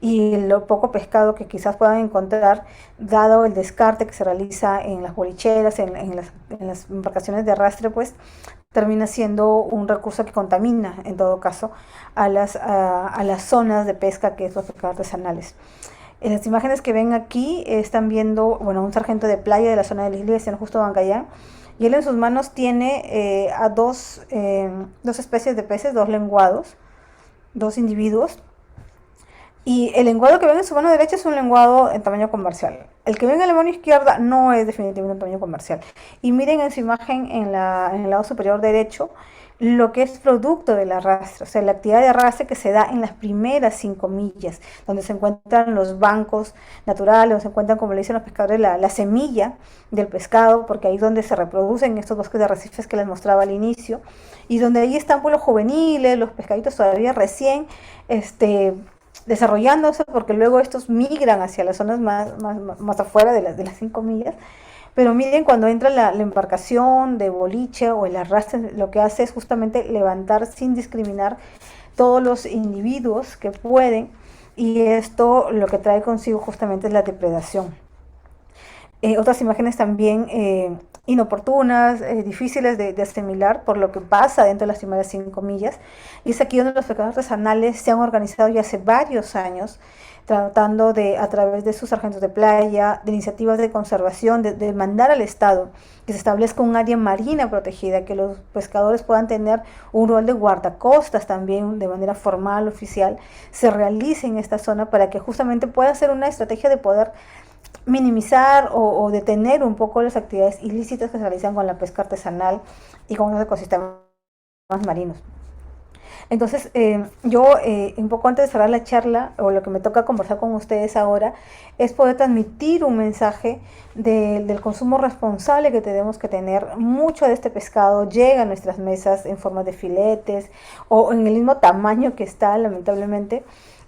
y lo poco pescado que quizás puedan encontrar, dado el descarte que se realiza en las bolicheras, en las embarcaciones de arrastre, pues termina siendo un recurso que contamina, en todo caso, a las zonas de pesca que es los pescados artesanales. En las imágenes que ven aquí están viendo, bueno, un sargento de playa de la zona de la isla de San Justo Bancayán, y él en sus manos tiene a dos especies de peces, 2 lenguados, 2 individuos. Y el lenguado que ven en su mano derecha es un lenguado en tamaño comercial. El que ven en la mano izquierda no es definitivamente un tamaño comercial. Y miren en su imagen en el lado superior derecho, lo que es producto del arrastre, o sea, la actividad de arrastre que se da en las primeras 5 millas, donde se encuentran los bancos naturales, donde se encuentran, como le dicen los pescadores, la semilla del pescado, porque ahí es donde se reproducen estos bosques de arrecifes que les mostraba al inicio, y donde ahí están pues, los juveniles, los pescaditos todavía recién desarrollándose, porque luego estos migran hacia las zonas más afuera de las 5 millas. Pero miren, cuando entra la embarcación de boliche o el arrastre, lo que hace es justamente levantar sin discriminar todos los individuos que pueden, y esto lo que trae consigo justamente es la depredación. Otras imágenes también inoportunas, difíciles de asimilar por lo que pasa dentro de las primeras 5 millas. Y es aquí donde los pescadores artesanales se han organizado ya hace varios años, tratando de, a través de sus sargentos de playa, de iniciativas de conservación, de mandar al Estado que se establezca un área marina protegida, que los pescadores puedan tener un rol de guardacostas también de manera formal, oficial, se realice en esta zona para que justamente pueda ser una estrategia de poder minimizar o detener un poco las actividades ilícitas que se realizan con la pesca artesanal y con los ecosistemas marinos. Entonces, un poco antes de cerrar la charla, o lo que me toca conversar con ustedes ahora, es poder transmitir un mensaje del consumo responsable que tenemos que tener. Mucho de este pescado llega a nuestras mesas en forma de filetes o en el mismo tamaño que está, lamentablemente.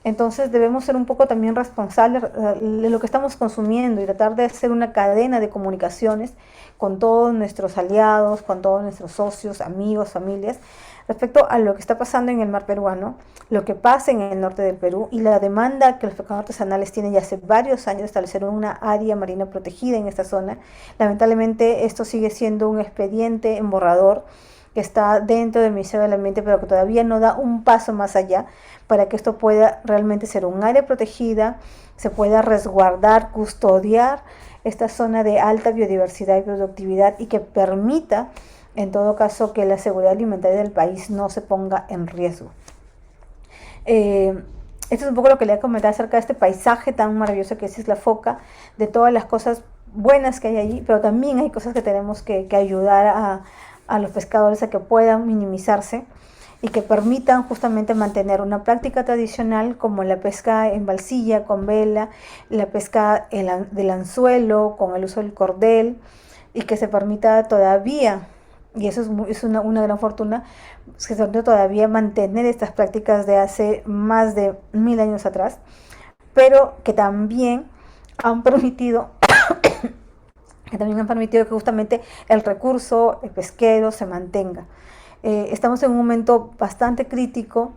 Entonces debemos ser un poco también responsables de lo que estamos consumiendo y tratar de hacer una cadena de comunicaciones con todos nuestros aliados, con todos nuestros socios, amigos, familias, respecto a lo que está pasando en el mar peruano, lo que pasa en el norte del Perú y la demanda que los pescadores artesanales tienen ya hace varios años de establecer una área marina protegida en esta zona. Lamentablemente esto sigue siendo un expediente en borrador que está dentro del Ministerio del Ambiente, pero que todavía no da un paso más allá para que esto pueda realmente ser un área protegida, se pueda resguardar, custodiar esta zona de alta biodiversidad y productividad y que permita, en todo caso, que la seguridad alimentaria del país no se ponga en riesgo. Esto es un poco lo que le voy a comentar acerca de este paisaje tan maravilloso que es Isla Foca, de todas las cosas buenas que hay allí, pero también hay cosas que tenemos que ayudar a los pescadores a que puedan minimizarse y que permitan justamente mantener una práctica tradicional como la pesca en balsilla con vela, la pesca del anzuelo con el uso del cordel, y que se permita todavía, y eso es una gran fortuna, que se permita todavía mantener estas prácticas de hace más de 1000 años atrás, pero que también han permitido que justamente el recurso pesquero se mantenga. Estamos en un momento bastante crítico.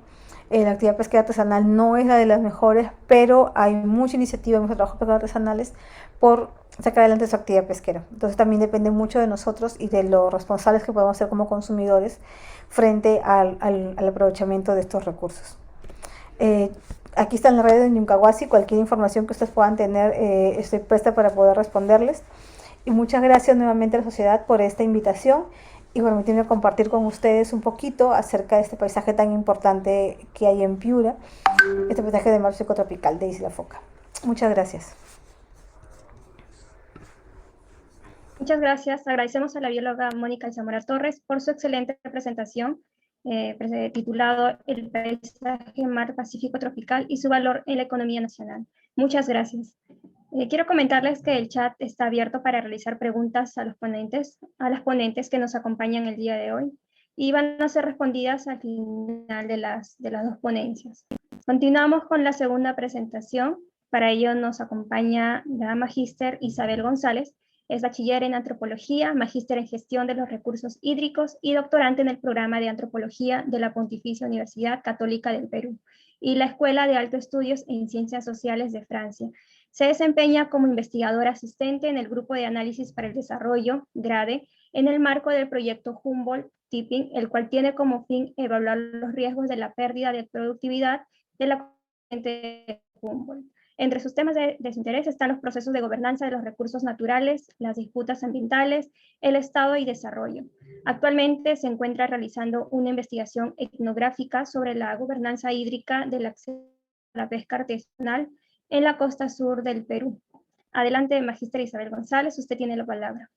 La actividad pesquera artesanal no es la de las mejores, pero hay mucha iniciativa, mucho trabajo de pescadores artesanales por sacar adelante su actividad pesquera. Entonces también depende mucho de nosotros y de los responsables que podemos ser como consumidores frente al aprovechamiento de estos recursos. Aquí está en la red de Ñuncawasi, cualquier información que ustedes puedan tener, estoy presta para poder responderles. Y muchas gracias nuevamente a la sociedad por esta invitación y permitirme compartir con ustedes un poquito acerca de este paisaje tan importante que hay en Piura, este paisaje de mar psicotropical de Isla Foca. Muchas gracias. Muchas gracias. Agradecemos a la bióloga Mónica Zamora Torres por su excelente presentación titulado El paisaje mar Pacífico tropical y su valor en la economía nacional. Muchas gracias. Quiero comentarles que el chat está abierto para realizar preguntas a las ponentes que nos acompañan el día de hoy y van a ser respondidas al final de las dos ponencias. Continuamos con la segunda presentación. Para ello nos acompaña la magíster Isabel González. Es bachiller en antropología, magíster en gestión de los recursos hídricos y doctorante en el programa de antropología de la Pontificia Universidad Católica del Perú y la Escuela de Altos Estudios en Ciencias Sociales de Francia. Se desempeña como investigadora asistente en el Grupo de Análisis para el Desarrollo, GRADE, en el marco del proyecto Humboldt Tipping, el cual tiene como fin evaluar los riesgos de la pérdida de productividad de la corriente de Humboldt. Entre sus temas de su interés están los procesos de gobernanza de los recursos naturales, las disputas ambientales, el Estado y desarrollo. Actualmente se encuentra realizando una investigación etnográfica sobre la gobernanza hídrica del acceso a la pesca artesanal en la costa sur del Perú. Adelante, magíster Isabel González, usted tiene la palabra.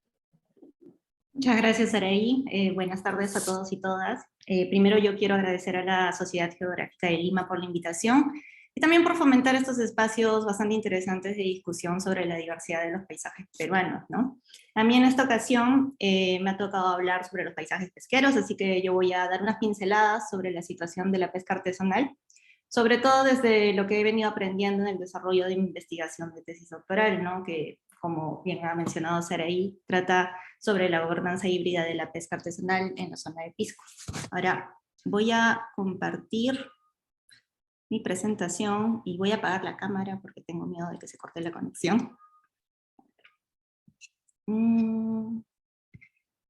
Muchas gracias, Araí. Buenas tardes a todos y todas. Primero yo quiero agradecer a la Sociedad Geográfica de Lima por la invitación y también por fomentar estos espacios bastante interesantes de discusión sobre la diversidad de los paisajes peruanos, ¿no? A mí en esta ocasión me ha tocado hablar sobre los paisajes pesqueros, así que yo voy a dar unas pinceladas sobre la situación de la pesca artesanal, sobre todo desde lo que he venido aprendiendo en el desarrollo de mi investigación de tesis doctoral, ¿no? Que, como bien ha mencionado Saraí, trata sobre la gobernanza híbrida de la pesca artesanal en la zona de Pisco. Ahora voy a compartir mi presentación y voy a apagar la cámara porque tengo miedo de que se corte la conexión. Vamos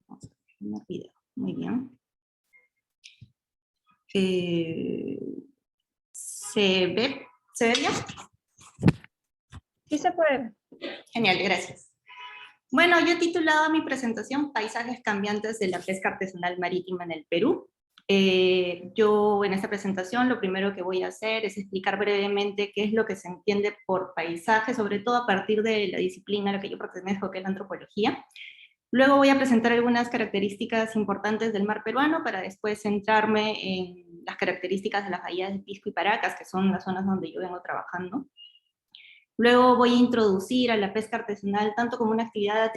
a poner video. Muy bien. ¿Se ve? ¿Se ve bien? Sí se puede. Genial, gracias. Bueno, yo he titulado mi presentación Paisajes cambiantes de la pesca artesanal marítima en el Perú. Yo en esta presentación lo primero que voy a hacer es explicar brevemente qué es lo que se entiende por paisaje, sobre todo a partir de la disciplina a la que yo pertenezco, que es la antropología. Luego voy a presentar algunas características importantes del mar peruano para después centrarme en las características de las bahías de Pisco y Paracas, que son las zonas donde yo vengo trabajando. Luego voy a introducir a la pesca artesanal tanto como una actividad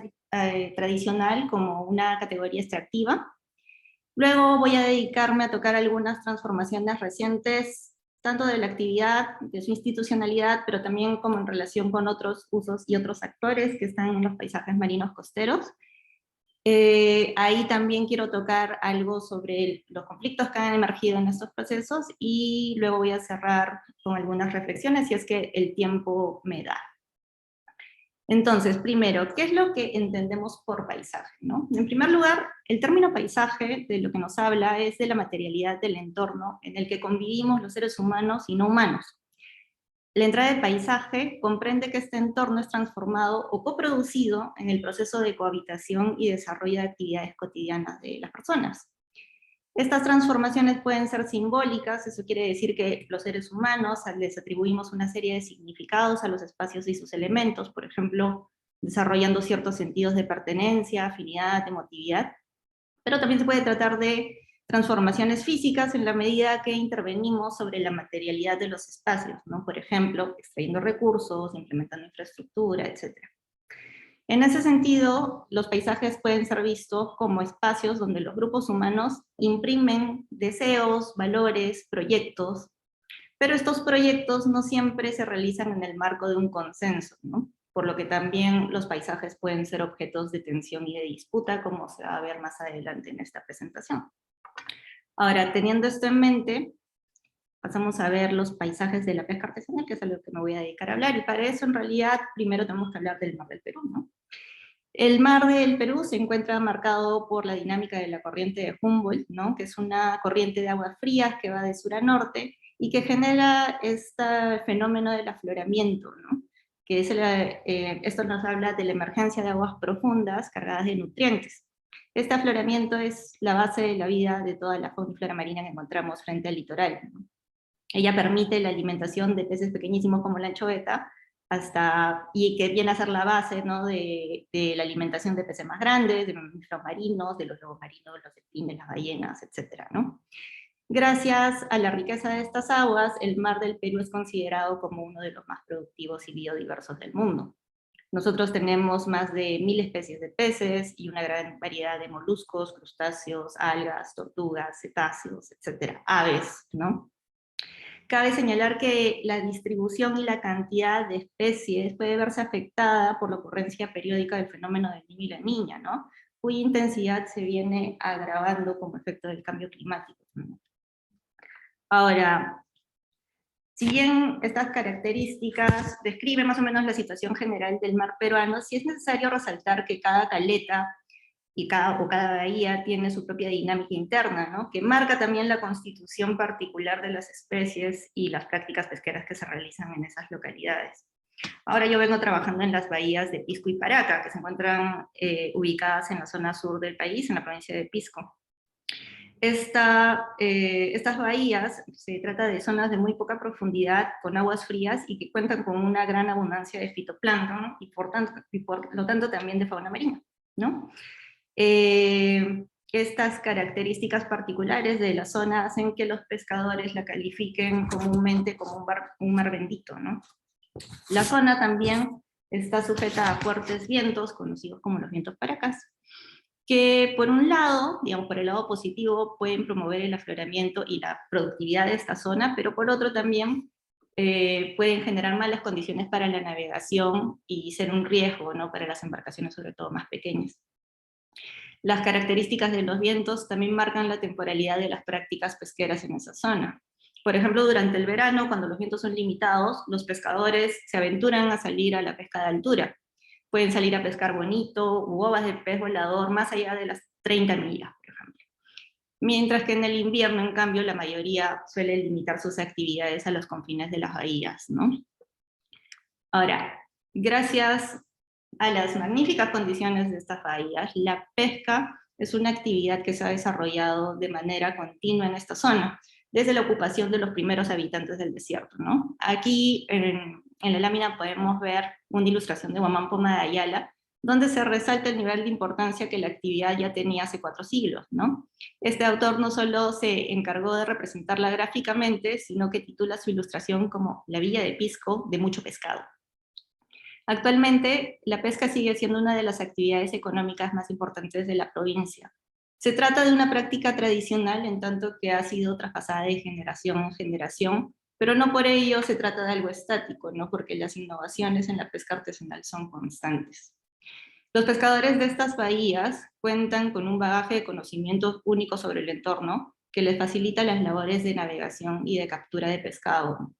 tradicional como una categoría extractiva. Luego voy a dedicarme a tocar algunas transformaciones recientes, tanto de la actividad, de su institucionalidad, pero también como en relación con otros usos y otros actores que están en los paisajes marinos costeros. Ahí también quiero tocar algo sobre los conflictos que han emergido en estos procesos y luego voy a cerrar con algunas reflexiones si es que el tiempo me da. Entonces, primero, ¿qué es lo que entendemos por paisaje, ¿no? En primer lugar, el término paisaje de lo que nos habla es de la materialidad del entorno en el que convivimos los seres humanos y no humanos. La entrada de paisaje comprende que este entorno es transformado o coproducido en el proceso de cohabitación y desarrollo de actividades cotidianas de las personas. Estas transformaciones pueden ser simbólicas, eso quiere decir que los seres humanos les atribuimos una serie de significados a los espacios y sus elementos, por ejemplo, desarrollando ciertos sentidos de pertenencia, afinidad, emotividad, pero también se puede tratar de transformaciones físicas en la medida que intervenimos sobre la materialidad de los espacios, ¿no? Por ejemplo, extrayendo recursos, implementando infraestructura, etc. En ese sentido, los paisajes pueden ser vistos como espacios donde los grupos humanos imprimen deseos, valores, proyectos, pero estos proyectos no siempre se realizan en el marco de un consenso, ¿no? Por lo que también los paisajes pueden ser objetos de tensión y de disputa, como se va a ver más adelante en esta presentación. Ahora, teniendo esto en mente, pasamos a ver los paisajes de la pesca artesanal, que es a lo que me voy a dedicar a hablar, y para eso en realidad primero tenemos que hablar del mar del Perú, ¿no? El mar del Perú se encuentra marcado por la dinámica de la corriente de Humboldt, ¿no? Que es una corriente de aguas frías que va de sur a norte, y que genera este fenómeno del afloramiento, ¿no? Que es esto nos habla de la emergencia de aguas profundas cargadas de nutrientes. Este afloramiento es la base de la vida de toda la fauna y flora marina que encontramos frente al litoral, ¿no? Ella permite la alimentación de peces pequeñísimos como la anchoveta, y que viene a ser la base, ¿no? de la alimentación de peces más grandes, de mamíferos marinos, de los lobos marinos, los delfines, las ballenas, etc., ¿no? Gracias a la riqueza de estas aguas, el mar del Perú es considerado como uno de los más productivos y biodiversos del mundo. Nosotros tenemos más de 1000 especies de peces y una gran variedad de moluscos, crustáceos, algas, tortugas, cetáceos, etcétera, aves, ¿no? Cabe señalar que la distribución y la cantidad de especies puede verse afectada por la ocurrencia periódica del fenómeno del niño y la niña, ¿no? Cuya intensidad se viene agravando como efecto del cambio climático, ¿no? Ahora, si bien estas características describen más o menos la situación general del mar peruano, sí es necesario resaltar que cada caleta y cada bahía tiene su propia dinámica interna, ¿no? Que marca también la constitución particular de las especies y las prácticas pesqueras que se realizan en esas localidades. Ahora yo vengo trabajando en las bahías de Pisco y Paraca, que se encuentran ubicadas en la zona sur del país, en la provincia de Pisco. Estas bahías, se trata de zonas de muy poca profundidad, con aguas frías, y que cuentan con una gran abundancia de fitoplancton, y por lo tanto también de fauna marina, ¿no? Estas características particulares de la zona hacen que los pescadores la califiquen comúnmente como un mar bendito, ¿no? La zona también está sujeta a fuertes vientos, conocidos como los vientos Paracas, que por un lado, digamos, por el lado positivo, pueden promover el afloramiento y la productividad de esta zona, pero por otro también pueden generar malas condiciones para la navegación y ser un riesgo, ¿no?, para las embarcaciones, sobre todo más pequeñas. Las características de los vientos también marcan la temporalidad de las prácticas pesqueras en esa zona. Por ejemplo, durante el verano, cuando los vientos son limitados, los pescadores se aventuran a salir a la pesca de altura. Pueden salir a pescar bonito u ovas de pez volador más allá de las 30 millas, por ejemplo. Mientras que en el invierno, en cambio, la mayoría suele limitar sus actividades a los confines de las bahías, ¿no? Ahora, gracias a las magníficas condiciones de estas bahías, la pesca es una actividad que se ha desarrollado de manera continua en esta zona, desde la ocupación de los primeros habitantes del desierto, ¿no? Aquí en la lámina podemos ver una ilustración de Guamán Poma de Ayala, donde se resalta el nivel de importancia que la actividad ya tenía hace 4 siglos, ¿no? Este autor no solo se encargó de representarla gráficamente, sino que titula su ilustración como La Villa de Pisco de mucho pescado. Actualmente, la pesca sigue siendo una de las actividades económicas más importantes de la provincia. Se trata de una práctica tradicional en tanto que ha sido traspasada de generación en generación, pero no por ello se trata de algo estático, ¿no?, porque las innovaciones en la pesca artesanal son constantes. Los pescadores de estas bahías cuentan con un bagaje de conocimientos únicos sobre el entorno que les facilita las labores de navegación y de captura de pescado.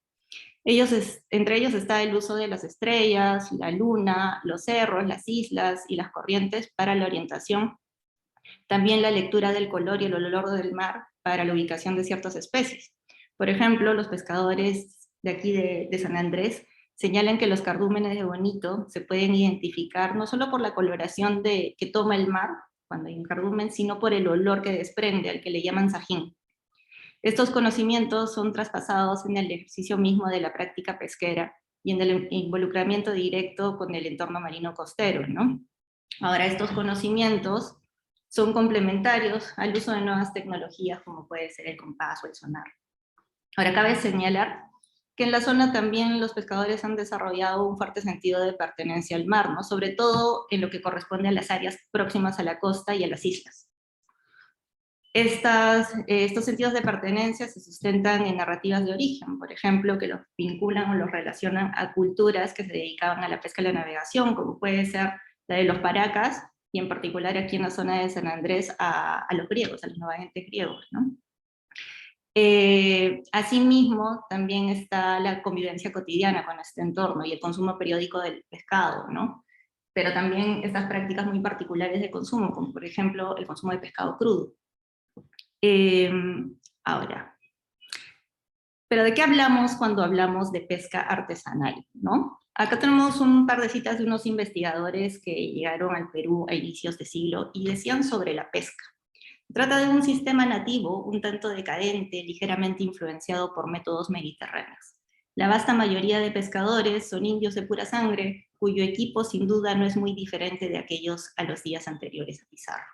Entre ellos está el uso de las estrellas, la luna, los cerros, las islas y las corrientes para la orientación. También la lectura del color y el olor del mar para la ubicación de ciertas especies. Por ejemplo, los pescadores de aquí de San Andrés señalan que los cardúmenes de bonito se pueden identificar no solo por la coloración que toma el mar cuando hay un cardumen, sino por el olor que desprende, al que le llaman sajín. Estos conocimientos son traspasados en el ejercicio mismo de la práctica pesquera y en el involucramiento directo con el entorno marino costero, ¿no? Ahora, estos conocimientos son complementarios al uso de nuevas tecnologías como puede ser el compás o el sonar. Ahora, cabe señalar que en la zona también los pescadores han desarrollado un fuerte sentido de pertenencia al mar, ¿no?, sobre todo en lo que corresponde a las áreas próximas a la costa y a las islas. Estos sentidos de pertenencia se sustentan en narrativas de origen, por ejemplo, que los vinculan o los relacionan a culturas que se dedicaban a la pesca y la navegación, como puede ser la de los Paracas, y en particular aquí en la zona de San Andrés a los griegos, a los navegantes griegos, ¿no? Asimismo, también está la convivencia cotidiana con este entorno y el consumo periódico del pescado, ¿no? Pero también estas prácticas muy particulares de consumo, como por ejemplo el consumo de pescado crudo. Ahora, ¿pero de qué hablamos cuando hablamos de pesca artesanal, no? Acá tenemos un par de citas de unos investigadores que llegaron al Perú a inicios de siglo y decían sobre la pesca. Trata de un sistema nativo, un tanto decadente, ligeramente influenciado por métodos mediterráneos. La vasta mayoría de pescadores son indios de pura sangre, cuyo equipo sin duda no es muy diferente de aquellos a los días anteriores a Pizarro.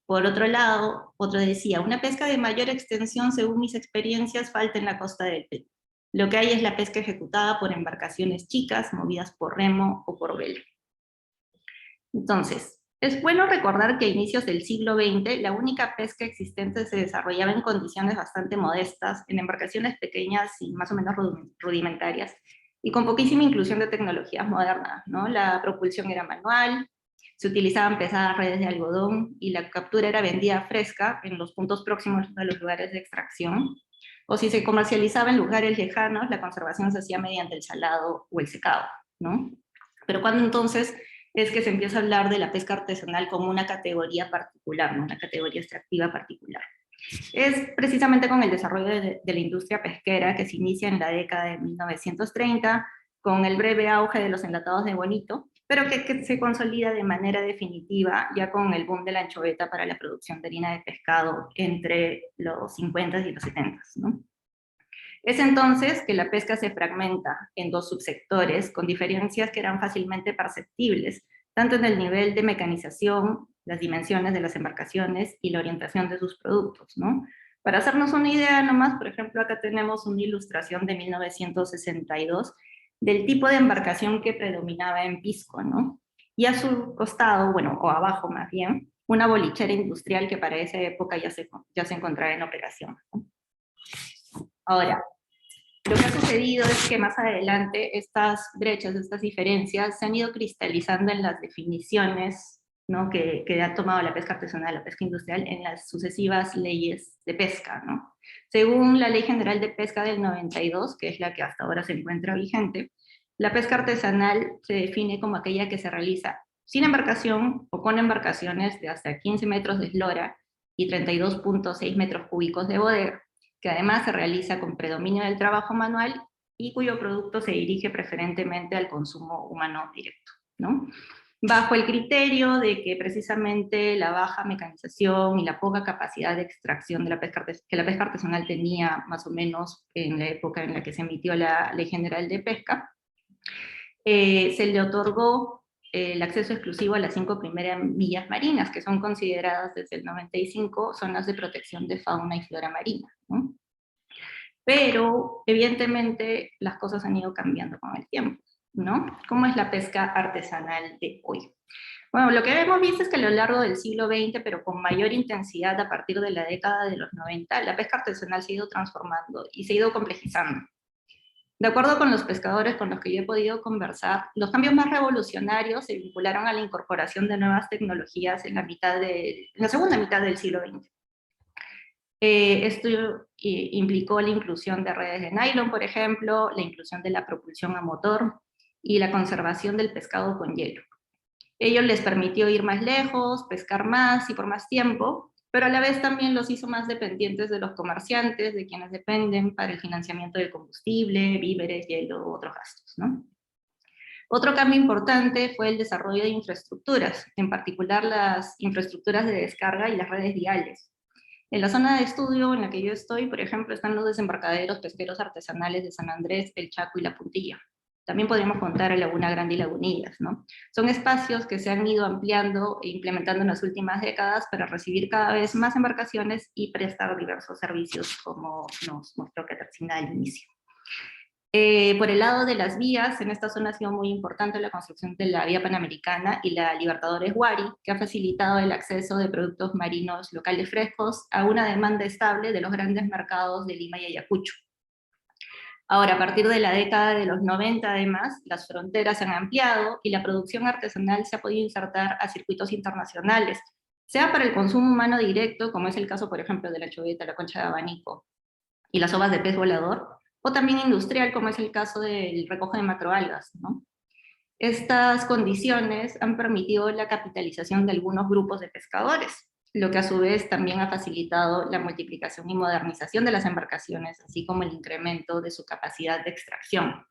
Por otro lado, otro decía, una pesca de mayor extensión, según mis experiencias, falta en la costa del Perú. Lo que hay es la pesca ejecutada por embarcaciones chicas, movidas por remo o por vela. Entonces, es bueno recordar que a inicios del siglo XX, la única pesca existente se desarrollaba en condiciones bastante modestas, en embarcaciones pequeñas y más o menos rudimentarias, y con poquísima inclusión de tecnologías modernas, ¿no? La propulsión era manual, se utilizaban pesadas redes de algodón y la captura era vendida fresca en los puntos próximos a los lugares de extracción, o si se comercializaba en lugares lejanos, la conservación se hacía mediante el salado o el secado, ¿no? Pero cuando entonces es que se empieza a hablar de la pesca artesanal como una categoría particular, ¿no?, una categoría extractiva particular. Es precisamente con el desarrollo de la industria pesquera que se inicia en la década de 1930, con el breve auge de los enlatados de bonito, pero que se consolida de manera definitiva ya con el boom de la anchoveta para la producción de harina de pescado entre los 50 y los 70, ¿no? Es entonces que la pesca se fragmenta en dos subsectores con diferencias que eran fácilmente perceptibles, tanto en el nivel de mecanización las dimensiones de las embarcaciones y la orientación de sus productos, ¿no? Para hacernos una idea nomás, por ejemplo, acá tenemos una ilustración de 1962 del tipo de embarcación que predominaba en Pisco, ¿no? Y a su costado, bueno, o abajo más bien, una bolichera industrial que para esa época ya se encontraba en operación, ¿no? Ahora, lo que ha sucedido es que más adelante estas brechas, estas diferencias se han ido cristalizando en las definiciones, ¿no?, que ha tomado la pesca artesanal, la pesca industrial, en las sucesivas leyes de pesca, ¿no? Según la Ley General de Pesca del 92, que es la que hasta ahora se encuentra vigente, la pesca artesanal se define como aquella que se realiza sin embarcación o con embarcaciones de hasta 15 metros de eslora y 32.6 metros cúbicos de bodega, que además se realiza con predominio del trabajo manual y cuyo producto se dirige preferentemente al consumo humano directo, ¿no? Bajo el criterio de que precisamente la baja mecanización y la poca capacidad de extracción de la pesca, que la pesca artesanal tenía más o menos en la época en la que se emitió la Ley General de Pesca, se le otorgó el acceso exclusivo a las 5 primeras millas marinas, que son consideradas desde el 95 zonas de protección de fauna y flora marina, ¿no? Pero, evidentemente, las cosas han ido cambiando con el tiempo, ¿no? ¿Cómo es la pesca artesanal de hoy? Bueno, lo que hemos visto es que a lo largo del siglo XX, pero con mayor intensidad a partir de la década de los 90, la pesca artesanal se ha ido transformando y se ha ido complejizando. De acuerdo con los pescadores con los que yo he podido conversar, los cambios más revolucionarios se vincularon a la incorporación de nuevas tecnologías en la segunda mitad del siglo XX. Esto implicó la inclusión de redes de nylon, por ejemplo, la inclusión de la propulsión a motor y la conservación del pescado con hielo. Ello les permitió ir más lejos, pescar más y por más tiempo, pero a la vez también los hizo más dependientes de los comerciantes, de quienes dependen para el financiamiento del combustible, víveres, hielo u otros gastos, ¿no? Otro cambio importante fue el desarrollo de infraestructuras, en particular las infraestructuras de descarga y las redes viales. En la zona de estudio en la que yo estoy, por ejemplo, están los desembarcaderos pesqueros artesanales de San Andrés, El Chaco y La Puntilla. También podríamos contar a Laguna Grande y Lagunillas, ¿no? Son espacios que se han ido ampliando e implementando en las últimas décadas para recibir cada vez más embarcaciones y prestar diversos servicios, como nos mostró Catercina al inicio. Por el lado de las vías, en esta zona ha sido muy importante la construcción de la vía panamericana y la Libertadores Huari, que ha facilitado el acceso de productos marinos locales frescos a una demanda estable de los grandes mercados de Lima y Ayacucho. Ahora, a partir de la década de los 90, además, las fronteras se han ampliado y la producción artesanal se ha podido insertar a circuitos internacionales, sea para el consumo humano directo, como es el caso, por ejemplo, de la choveta, la concha de abanico y las ovas de pez volador, o también industrial, como es el caso del recojo de macroalgas, ¿no? Estas condiciones han permitido la capitalización de algunos grupos de pescadores, lo que a su vez también ha facilitado la multiplicación y modernización de las embarcaciones, así como el incremento de su capacidad de extracción.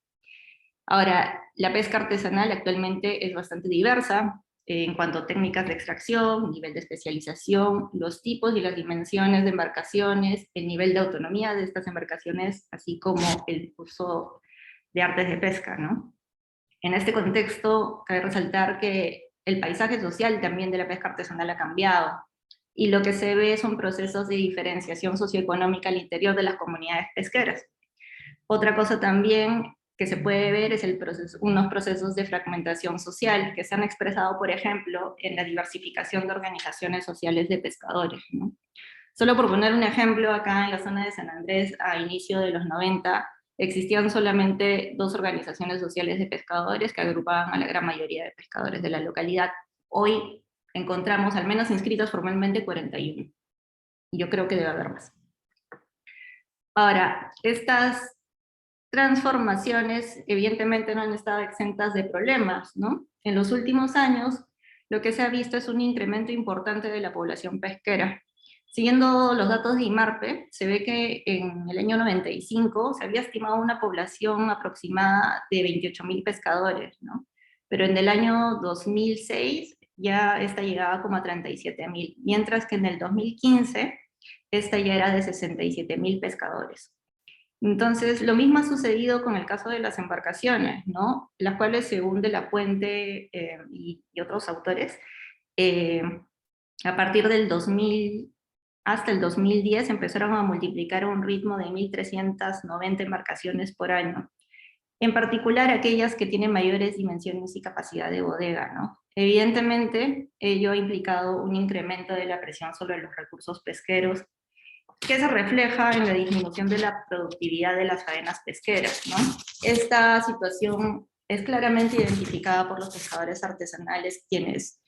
Ahora, la pesca artesanal actualmente es bastante diversa en cuanto a técnicas de extracción, nivel de especialización, los tipos y las dimensiones de embarcaciones, el nivel de autonomía de estas embarcaciones, así como el uso de artes de pesca, ¿no? En este contexto, cabe resaltar que el paisaje social también de la pesca artesanal ha cambiado, y lo que se ve son procesos de diferenciación socioeconómica al interior de las comunidades pesqueras. Otra cosa también que se puede ver es unos procesos de fragmentación social que se han expresado, por ejemplo, en la diversificación de organizaciones sociales de pescadores, ¿no? Solo por poner un ejemplo, acá en la zona de San Andrés, a inicio de los 90, existían solamente 2 organizaciones sociales de pescadores que agrupaban a la gran mayoría de pescadores de la localidad. Hoy encontramos, al menos inscritos formalmente, 41. Y yo creo que debe haber más. Ahora, estas transformaciones evidentemente no han estado exentas de problemas, ¿no? En los últimos años, lo que se ha visto es un incremento importante de la población pesquera. Siguiendo los datos de IMARPE, se ve que en el año 95 se había estimado una población aproximada de 28.000 pescadores, ¿no? Pero en el año 2006 ya esta llegaba como a 37.000, mientras que en el 2015 esta ya era de 67.000 pescadores. Entonces, lo mismo ha sucedido con el caso de las embarcaciones, ¿no? Las cuales, según De la Puente y otros autores, A partir del 2000 hasta el 2010 empezaron a multiplicar a un ritmo de 1.390 embarcaciones por año, en particular aquellas que tienen mayores dimensiones y capacidad de bodega, ¿no? Evidentemente, ello ha implicado un incremento de la presión sobre los recursos pesqueros, que se refleja en la disminución de la productividad de las faenas pesqueras, ¿no? Esta situación es claramente identificada por los pescadores artesanales, quienes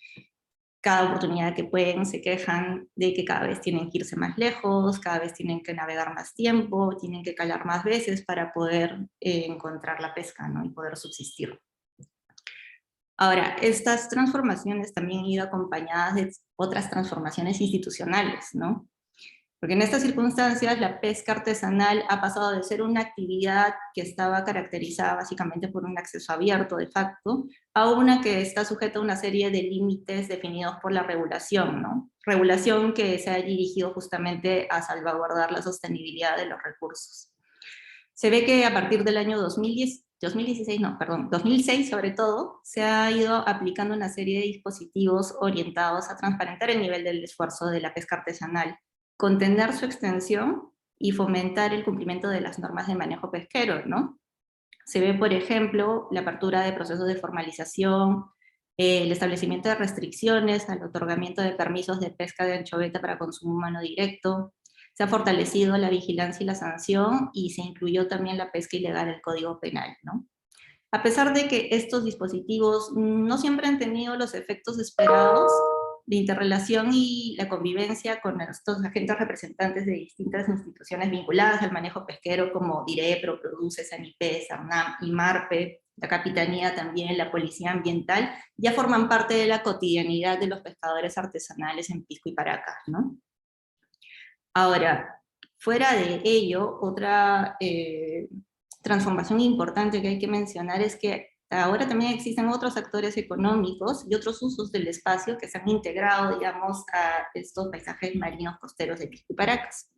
cada oportunidad que pueden se quejan de que cada vez tienen que irse más lejos, cada vez tienen que navegar más tiempo, tienen que calar más veces para poder encontrar la pesca, ¿no? Y poder subsistir. Ahora, estas transformaciones también han ido acompañadas de otras transformaciones institucionales, ¿no? Porque en estas circunstancias la pesca artesanal ha pasado de ser una actividad que estaba caracterizada básicamente por un acceso abierto de facto, a una que está sujeta a una serie de límites definidos por la regulación, ¿no? Regulación que se ha dirigido justamente a salvaguardar la sostenibilidad de los recursos. Se ve que a partir del año 2006 sobre todo, se ha ido aplicando una serie de dispositivos orientados a transparentar el nivel del esfuerzo de la pesca artesanal, contener su extensión y fomentar el cumplimiento de las normas de manejo pesquero, ¿no? Se ve, por ejemplo, la apertura de procesos de formalización, el establecimiento de restricciones al otorgamiento de permisos de pesca de anchoveta para consumo humano directo, se ha fortalecido la vigilancia y la sanción, y se incluyó también la pesca ilegal en el Código Penal, ¿no? A pesar de que estos dispositivos no siempre han tenido los efectos esperados, de interrelación y la convivencia con estos agentes representantes de distintas instituciones vinculadas al manejo pesquero, como DIREPRO, Produce, Sanipes, ARNAM y MARPE, la Capitanía también, la Policía Ambiental, ya forman parte de la cotidianidad de los pescadores artesanales en Pisco y Paracas, ¿no? Ahora, fuera de ello, otra transformación importante que hay que mencionar es que ahora también existen otros actores económicos y otros usos del espacio que se han integrado, digamos, a estos paisajes marinos costeros de Pisco y Paracas.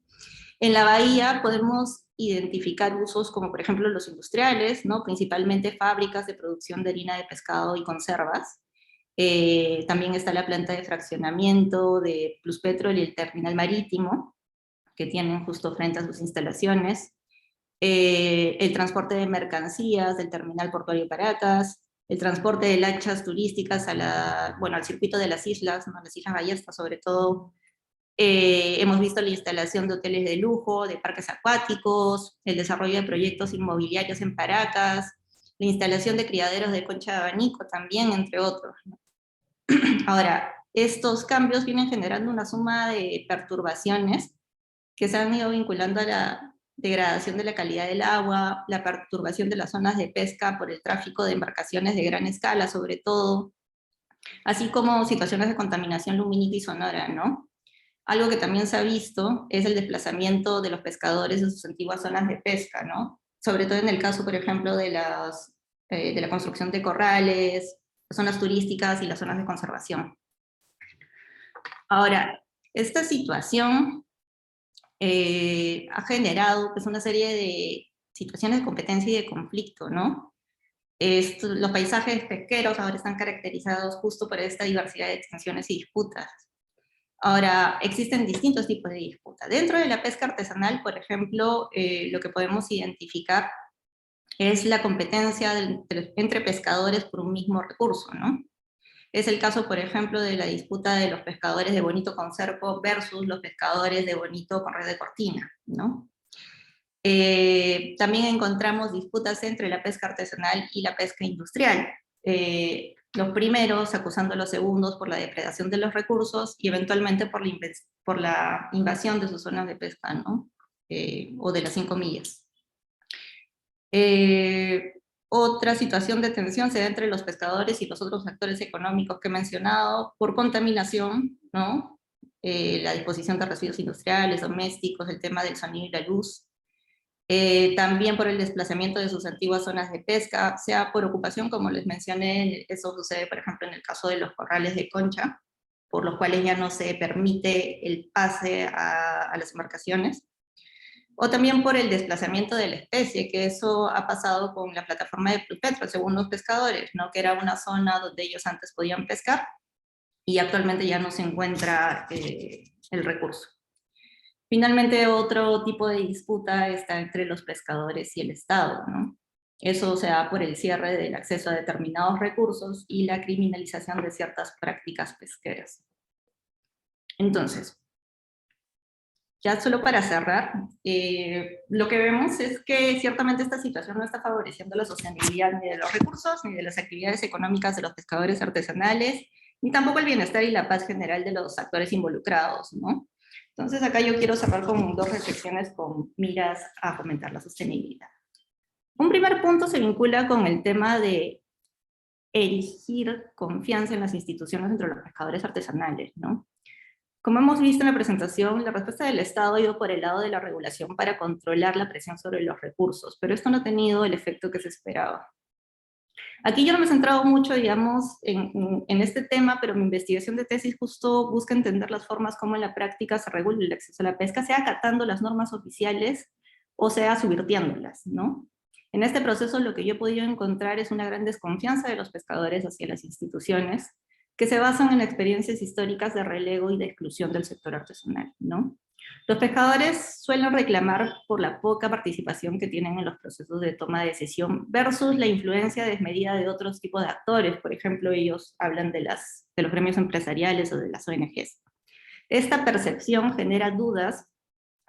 En la bahía podemos identificar usos como, por ejemplo, los industriales, ¿no? Principalmente fábricas de producción de harina de pescado y conservas. También está la planta de fraccionamiento de Pluspetrol y el terminal marítimo, que tienen justo frente a sus instalaciones. El transporte de mercancías del terminal portuario Paracas, el transporte de lanchas turísticas al circuito de las islas, ¿no? Las Islas Ballestas sobre todo. Hemos visto la instalación de hoteles de lujo, de parques acuáticos, el desarrollo de proyectos inmobiliarios en Paracas, la instalación de criaderos de concha de abanico también, entre otros, ¿no? Ahora, estos cambios vienen generando una suma de perturbaciones que se han ido vinculando a la degradación de la calidad del agua, la perturbación de las zonas de pesca por el tráfico de embarcaciones de gran escala, sobre todo, así como situaciones de contaminación lumínica y sonora, ¿no? Algo que también se ha visto es el desplazamiento de los pescadores de sus antiguas zonas de pesca, ¿no? Sobre todo en el caso, por ejemplo, de la construcción de corrales, las zonas turísticas y las zonas de conservación. Ahora, esta situación ha generado pues, una serie de situaciones de competencia y de conflicto, ¿no? Los paisajes pesqueros ahora están caracterizados justo por esta diversidad de extensiones y disputas. Ahora, existen distintos tipos de disputas. Dentro de la pesca artesanal, por ejemplo, lo que podemos identificar es la competencia entre pescadores por un mismo recurso, ¿no? Es el caso, por ejemplo, de la disputa de los pescadores de bonito con cerco versus los pescadores de bonito con red de cortina, ¿no? También encontramos disputas entre la pesca artesanal y la pesca industrial. Los primeros acusando a los segundos por la depredación de los recursos y eventualmente por la invasión de sus zonas de pesca, ¿no? O de las 5 millas. Otra situación de tensión se da entre los pescadores y los otros actores económicos que he mencionado por contaminación, ¿no? La disposición de residuos industriales, domésticos, el tema del sonido y la luz. También por el desplazamiento de sus antiguas zonas de pesca, sea por ocupación, como les mencioné, eso sucede, por ejemplo, en el caso de los corrales de concha, por los cuales ya no se permite el pase a las embarcaciones, o también por el desplazamiento de la especie, que eso ha pasado con la plataforma de Pluspetrol, según los pescadores, ¿no? Que era una zona donde ellos antes podían pescar, y actualmente ya no se encuentra el recurso. Finalmente, otro tipo de disputa está entre los pescadores y el Estado, ¿no? Eso se da por el cierre del acceso a determinados recursos y la criminalización de ciertas prácticas pesqueras. Entonces, ya solo para cerrar, lo que vemos es que ciertamente esta situación no está favoreciendo la sostenibilidad ni de los recursos, ni de las actividades económicas de los pescadores artesanales, ni tampoco el bienestar y la paz general de los actores involucrados, ¿no? Entonces acá yo quiero cerrar con dos reflexiones con miras a fomentar la sostenibilidad. Un primer punto se vincula con el tema de erigir confianza en las instituciones entre los pescadores artesanales, ¿no? Como hemos visto en la presentación, la respuesta del Estado ha ido por el lado de la regulación para controlar la presión sobre los recursos, pero esto no ha tenido el efecto que se esperaba. Aquí yo no me he centrado mucho, digamos, en este tema, pero mi investigación de tesis justo busca entender las formas como en la práctica se regula el acceso a la pesca, sea acatando las normas oficiales o sea subvirtiéndolas, ¿no? En este proceso lo que yo he podido encontrar es una gran desconfianza de los pescadores hacia las instituciones, que se basan en experiencias históricas de relego y de exclusión del sector artesanal, ¿no? Los pescadores suelen reclamar por la poca participación que tienen en los procesos de toma de decisión versus la influencia desmedida de otros tipos de actores. Por ejemplo, ellos hablan de los gremios empresariales o de las ONGs. Esta percepción genera dudas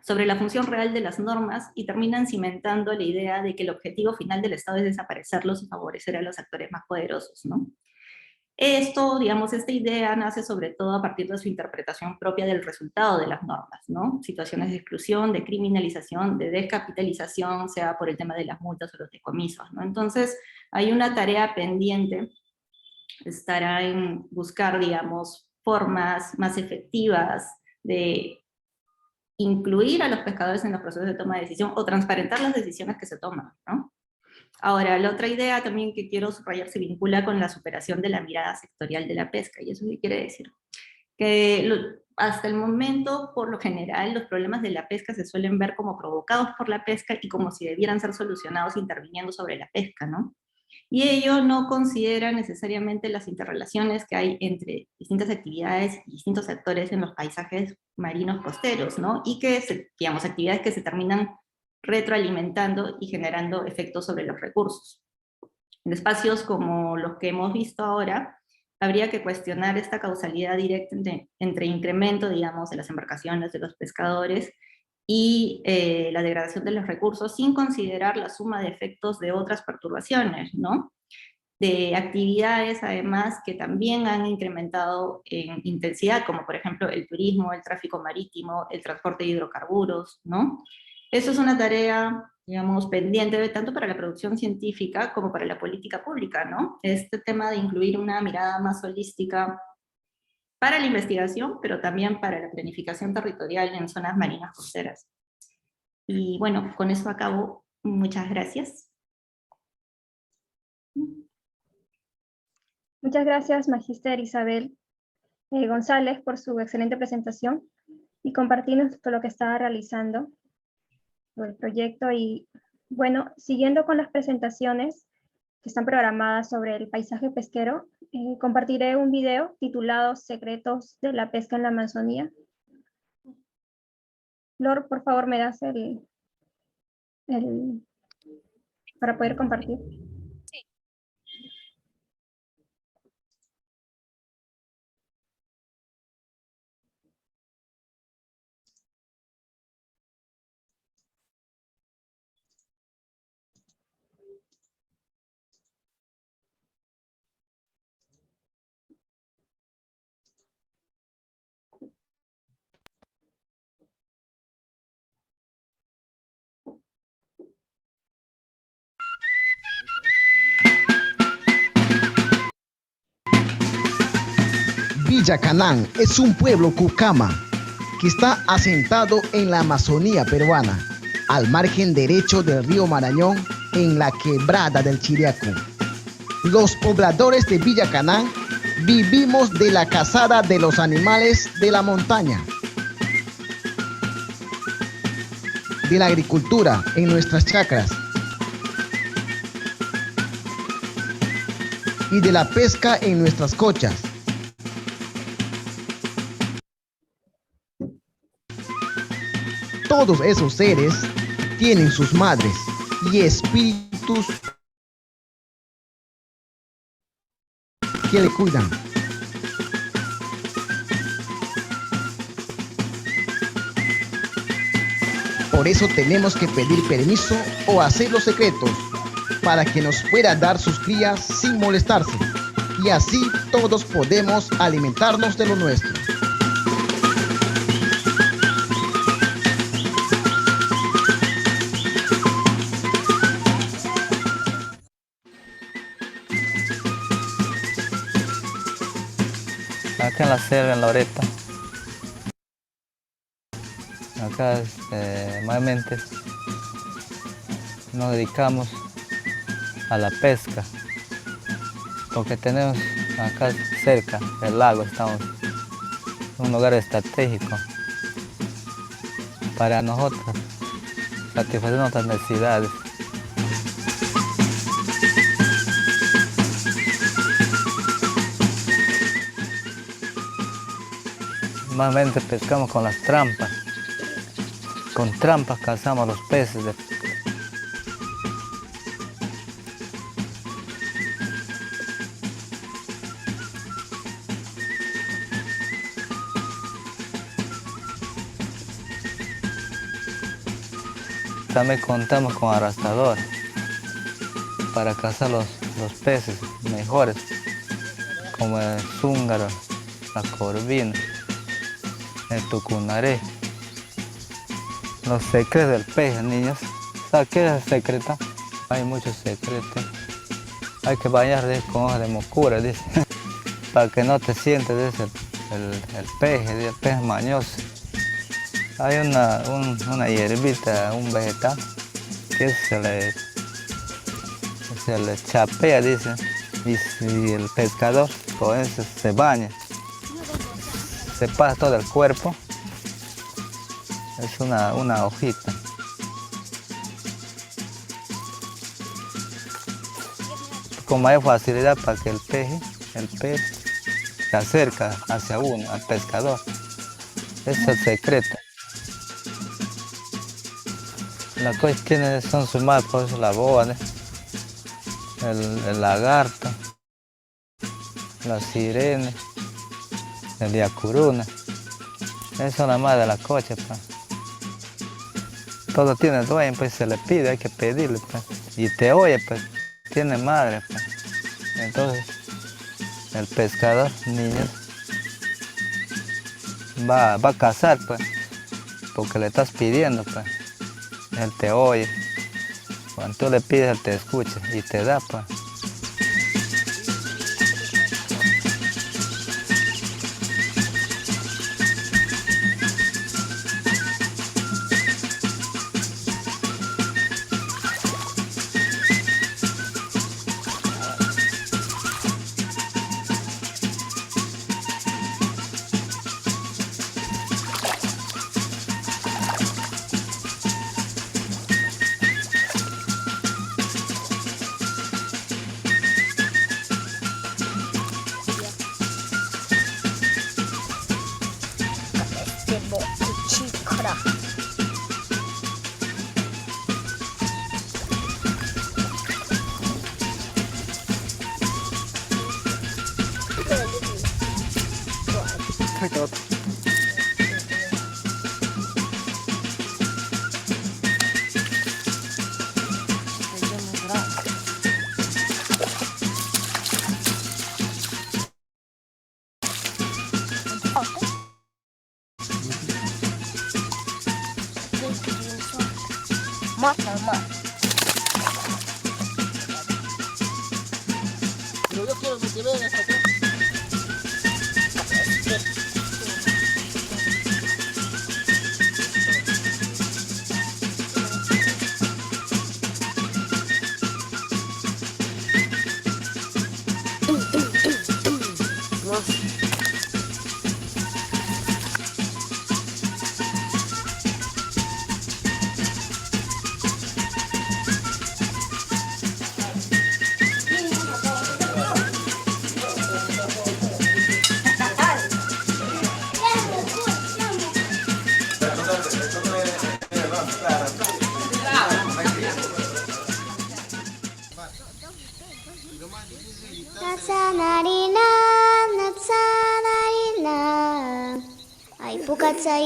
sobre la función real de las normas y terminan cimentando la idea de que el objetivo final del Estado es desaparecerlos y favorecer a los actores más poderosos, ¿no? Esto, digamos, esta idea nace sobre todo a partir de su interpretación propia del resultado de las normas, ¿no? Situaciones de exclusión, de criminalización, de descapitalización, sea por el tema de las multas o los decomisos, ¿no? Entonces, hay una tarea pendiente, estará en buscar, digamos, formas más efectivas de incluir a los pescadores en los procesos de toma de decisión o transparentar las decisiones que se toman, ¿no? Ahora, la otra idea también que quiero subrayar se vincula con la superación de la mirada sectorial de la pesca, y eso qué quiere decir que hasta el momento, por lo general, los problemas de la pesca se suelen ver como provocados por la pesca y como si debieran ser solucionados interviniendo sobre la pesca, ¿no? Y ello no considera necesariamente las interrelaciones que hay entre distintas actividades y distintos actores en los paisajes marinos costeros, ¿no? Y que, digamos, actividades que se terminan retroalimentando y generando efectos sobre los recursos. En espacios como los que hemos visto ahora, habría que cuestionar esta causalidad directa entre incremento, digamos, de las embarcaciones de los pescadores y la degradación de los recursos, sin considerar la suma de efectos de otras perturbaciones, ¿no? De actividades, además, que también han incrementado en intensidad, como por ejemplo el turismo, el tráfico marítimo, el transporte de hidrocarburos, ¿no? Eso es una tarea, digamos, pendiente tanto para la producción científica como para la política pública, ¿no? Este tema de incluir una mirada más holística para la investigación, pero también para la planificación territorial en zonas marinas costeras. Y bueno, con eso acabo. Muchas gracias. Muchas gracias, Magíster Isabel González, por su excelente presentación y compartirnos todo lo que estaba realizando el proyecto. Y bueno, siguiendo con las presentaciones que están programadas sobre el paisaje pesquero, compartiré un video titulado Secretos de la pesca en la Amazonía. Lord, por favor, me das para poder compartir. Villa Canán es un pueblo cucama que está asentado en la Amazonía peruana, al margen derecho del río Marañón, en la quebrada del Chiriaco. Los pobladores de Villa Canán vivimos de la cazada de los animales de la montaña, de la agricultura en nuestras chacras y de la pesca en nuestras cochas. Todos esos seres tienen sus madres y espíritus que le cuidan. Por eso tenemos que pedir permiso o hacerlo secretos para que nos pueda dar sus crías sin molestarse. Y así todos podemos alimentarnos de lo nuestro. Acá en la selva, en Loreto. Acá mayormente nos dedicamos a la pesca, porque tenemos acá cerca el lago, estamos en un lugar estratégico para nosotros satisfacer nuestras necesidades. Mayormente pescamos con las trampas. Con trampas cazamos los peces. También contamos con arrastrador para cazar los peces mejores, como el zúngaro, la corvina, el tucunaré. Los secretos del pez, niños. ¿Sabes qué es el secreto? Hay muchos secretos. Hay que bañar con hojas de mocura, dice. Para que no te sientes, dice, el pez mañoso. Hay una hierbita, un vegetal, que se le chapea, dice. Y el pescador con eso se baña. Se pasa todo el cuerpo. Es una hojita. Con mayor facilidad para que el pez se acerca hacia uno, al pescador. Ese es el secreto. Las cosas que son sus madres, por eso la boa, el lagarto, la sirena, el yacuruna. Esas son las madres de la cocha, pues. Todo tiene dueño, pues se le pide, hay que pedirle, pues. Y te oye, pues, tiene madre, pues. Entonces, el pescador, niños, va a cazar, pues, porque le estás pidiendo, pues. Él te oye. Cuando tú le pides, él te escucha y te da, pues.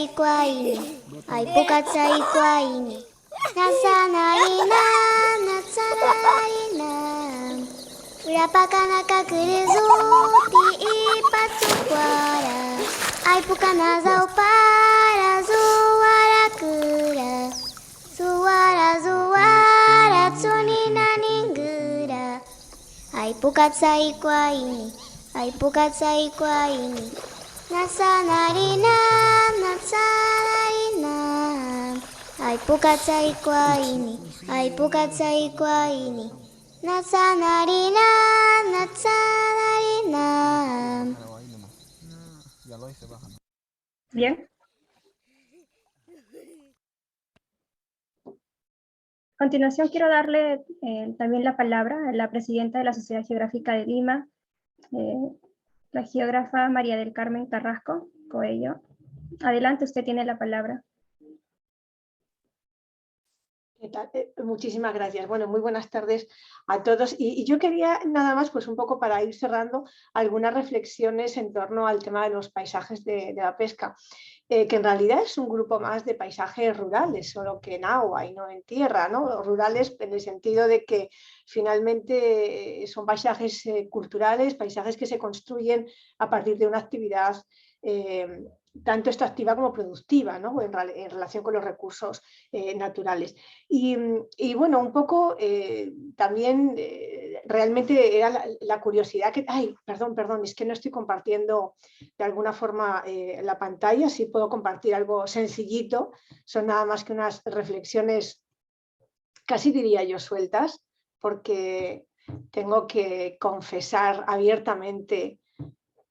kwaini, ai pukatsai kwaini. Nasanai na, natsanai na. Urapakana kakurizu ti ipatsukwara. Ai pukanazau para zuara kura. Zuara zuara tsunina ningura. Ai pukatsai kwaini, ai pukatsai kwaini. Nasanarina, natsanarina. Ai pukatsai kwaini, ai pukatsai kwaini. Natsanarina, natsanarina. Bien. A continuación quiero darle también la palabra a la presidenta de la Sociedad Geográfica de Lima, la geógrafa María del Carmen Carrasco Coello. Adelante, usted tiene la palabra. ¿Qué tal? Muchísimas gracias. Bueno, muy buenas tardes a todos. Y yo quería nada más, pues un poco para ir cerrando, algunas reflexiones en torno al tema de los paisajes de la pesca, que en realidad es un grupo más de paisajes rurales, solo que en agua y no en tierra, ¿no? Rurales en el sentido de que finalmente son paisajes culturales, paisajes que se construyen a partir de una actividad tanto extractiva como productiva, ¿no? en relación con los recursos naturales. Y bueno, un poco también realmente era la curiosidad que... Ay, perdón, es que no estoy compartiendo de alguna forma la pantalla, sí puedo compartir algo sencillito, son nada más que unas reflexiones, casi diría yo sueltas, porque tengo que confesar abiertamente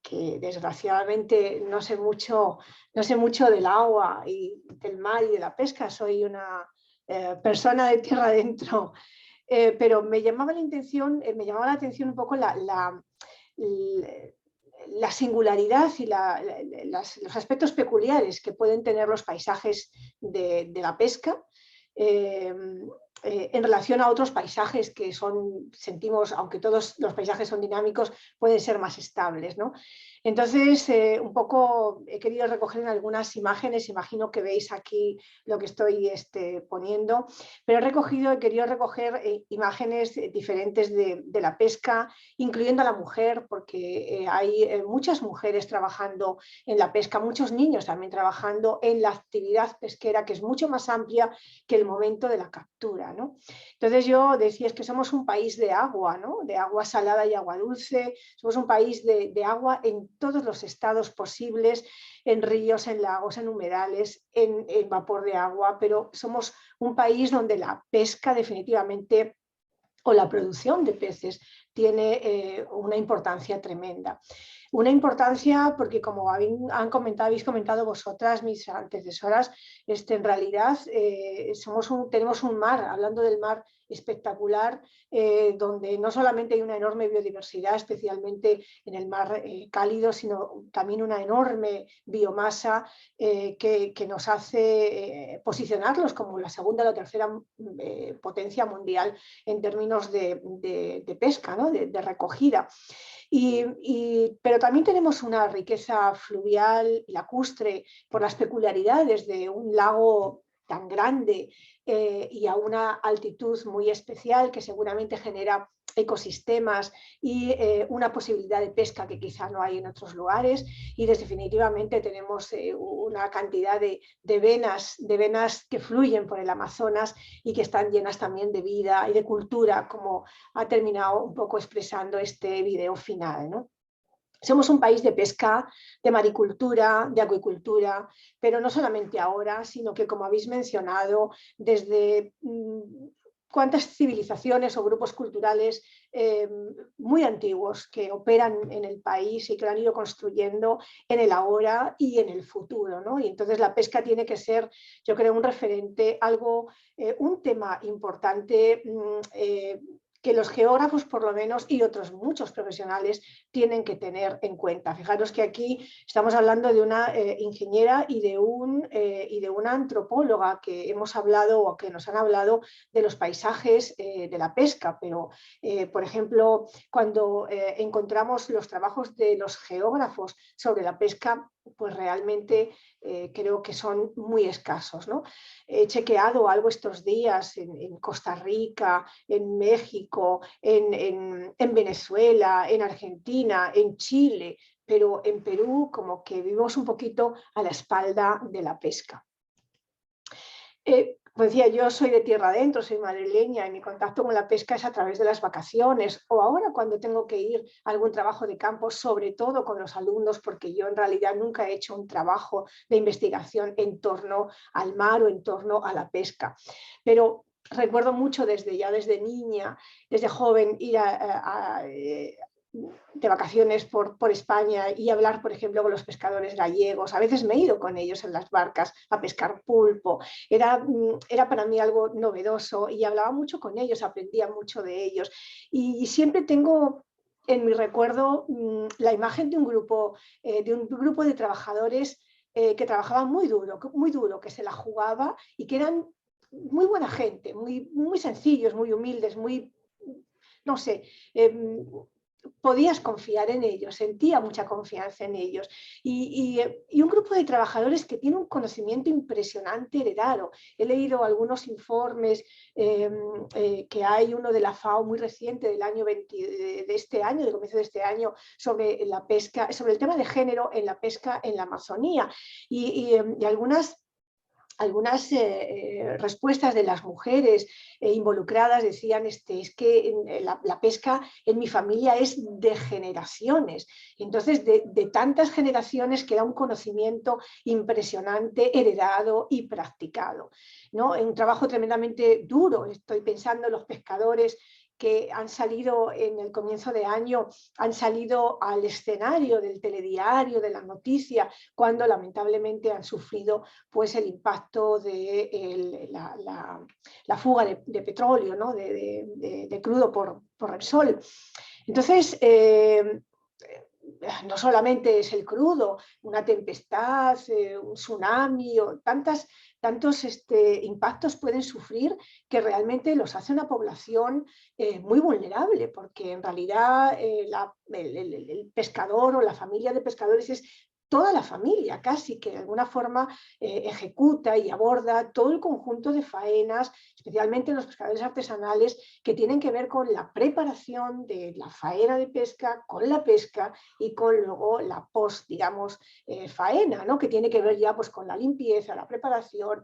que desgraciadamente no sé mucho del agua y del mar y de la pesca, soy una persona de tierra adentro, pero me llamaba la atención un poco la singularidad y los aspectos peculiares que pueden tener los paisajes de la pesca en relación a otros paisajes que sentimos, aunque todos los paisajes son dinámicos, pueden ser más estables, ¿no? Entonces, un poco he querido recoger en algunas imágenes, imagino que veis aquí lo que estoy poniendo, pero he querido recoger imágenes diferentes de la pesca, incluyendo a la mujer, porque hay muchas mujeres trabajando en la pesca, muchos niños también trabajando en la actividad pesquera, que es mucho más amplia que el momento de la captura, ¿no? Entonces yo decía, es que somos un país de agua, ¿no? De agua salada y agua dulce, somos un país de agua en todos los estados posibles, en ríos, en lagos, en humedales, en vapor de agua, pero somos un país donde la pesca definitivamente, o la producción de peces, tiene una importancia tremenda. Una importancia porque, como habéis comentado vosotras, mis antecesoras, en realidad tenemos un mar, hablando del mar, espectacular, donde no solamente hay una enorme biodiversidad, especialmente en el mar cálido, sino también una enorme biomasa que nos hace posicionarlos como la segunda o la tercera potencia mundial en términos de pesca, ¿no? de recogida. Pero también tenemos una riqueza fluvial y lacustre por las peculiaridades de un lago tan grande y a una altitud muy especial que seguramente genera ecosistemas y una posibilidad de pesca que quizá no hay en otros lugares, y definitivamente tenemos una cantidad de venas que fluyen por el Amazonas y que están llenas también de vida y de cultura, como ha terminado un poco expresando este video final, ¿no? Somos un país de pesca, de maricultura, de acuicultura, pero no solamente ahora, sino que, como habéis mencionado, desde cuántas civilizaciones o grupos culturales muy antiguos que operan en el país y que lo han ido construyendo en el ahora y en el futuro, ¿no? Y entonces la pesca tiene que ser, yo creo, un referente, un tema importante que los geógrafos, por lo menos, y otros muchos profesionales tienen que tener en cuenta. Fijaros que aquí estamos hablando de una ingeniera y de una antropóloga que hemos hablado, o que nos han hablado de los paisajes de la pesca, pero por ejemplo, cuando encontramos los trabajos de los geógrafos sobre la pesca, pues realmente creo que son muy escasos, ¿no? He chequeado algo estos días en Costa Rica, en México, en Venezuela, en Argentina, en Chile, pero en Perú como que vivimos un poquito a la espalda de la pesca. Como decía, yo soy de tierra adentro, soy madrileña y mi contacto con la pesca es a través de las vacaciones o ahora cuando tengo que ir a algún trabajo de campo, sobre todo con los alumnos, porque yo en realidad nunca he hecho un trabajo de investigación en torno al mar o en torno a la pesca. Pero recuerdo mucho desde niña, desde joven, ir de vacaciones por España y hablar, por ejemplo, con los pescadores gallegos. A veces me he ido con ellos en las barcas a pescar pulpo. Era para mí algo novedoso y hablaba mucho con ellos, aprendía mucho de ellos. Y siempre tengo en mi recuerdo la imagen de un grupo de trabajadores que trabajaban muy duro, que se la jugaba y que eran muy buena gente, muy sencillos, muy humildes, no sé, podías confiar en ellos, sentía mucha confianza en ellos. Y un grupo de trabajadores que tiene un conocimiento impresionante heredado. He leído algunos informes que hay, uno de la FAO muy reciente del año 20, de este año, del comienzo de este año, sobre la pesca, sobre el tema de género en la pesca en la Amazonía. Y algunas respuestas de las mujeres involucradas decían es que la pesca en mi familia es de generaciones, entonces de tantas generaciones que era un conocimiento impresionante, heredado y practicado, ¿no? Un trabajo tremendamente duro. Estoy pensando en los pescadores que han salido en el comienzo de año, han salido al escenario del telediario, de la noticia, cuando lamentablemente han sufrido pues, el impacto de la fuga de petróleo, ¿no? de crudo por Repsol. Entonces, no solamente es el crudo, una tempestad, un tsunami o tantos impactos pueden sufrir que realmente los hace una población muy vulnerable, porque en realidad el pescador o la familia de pescadores es toda la familia casi que de alguna forma ejecuta y aborda todo el conjunto de faenas, especialmente los pescadores artesanales, que tienen que ver con la preparación de la faena de pesca, con la pesca y con luego la post, digamos, faena, ¿no? Que tiene que ver ya pues, con la limpieza, la preparación,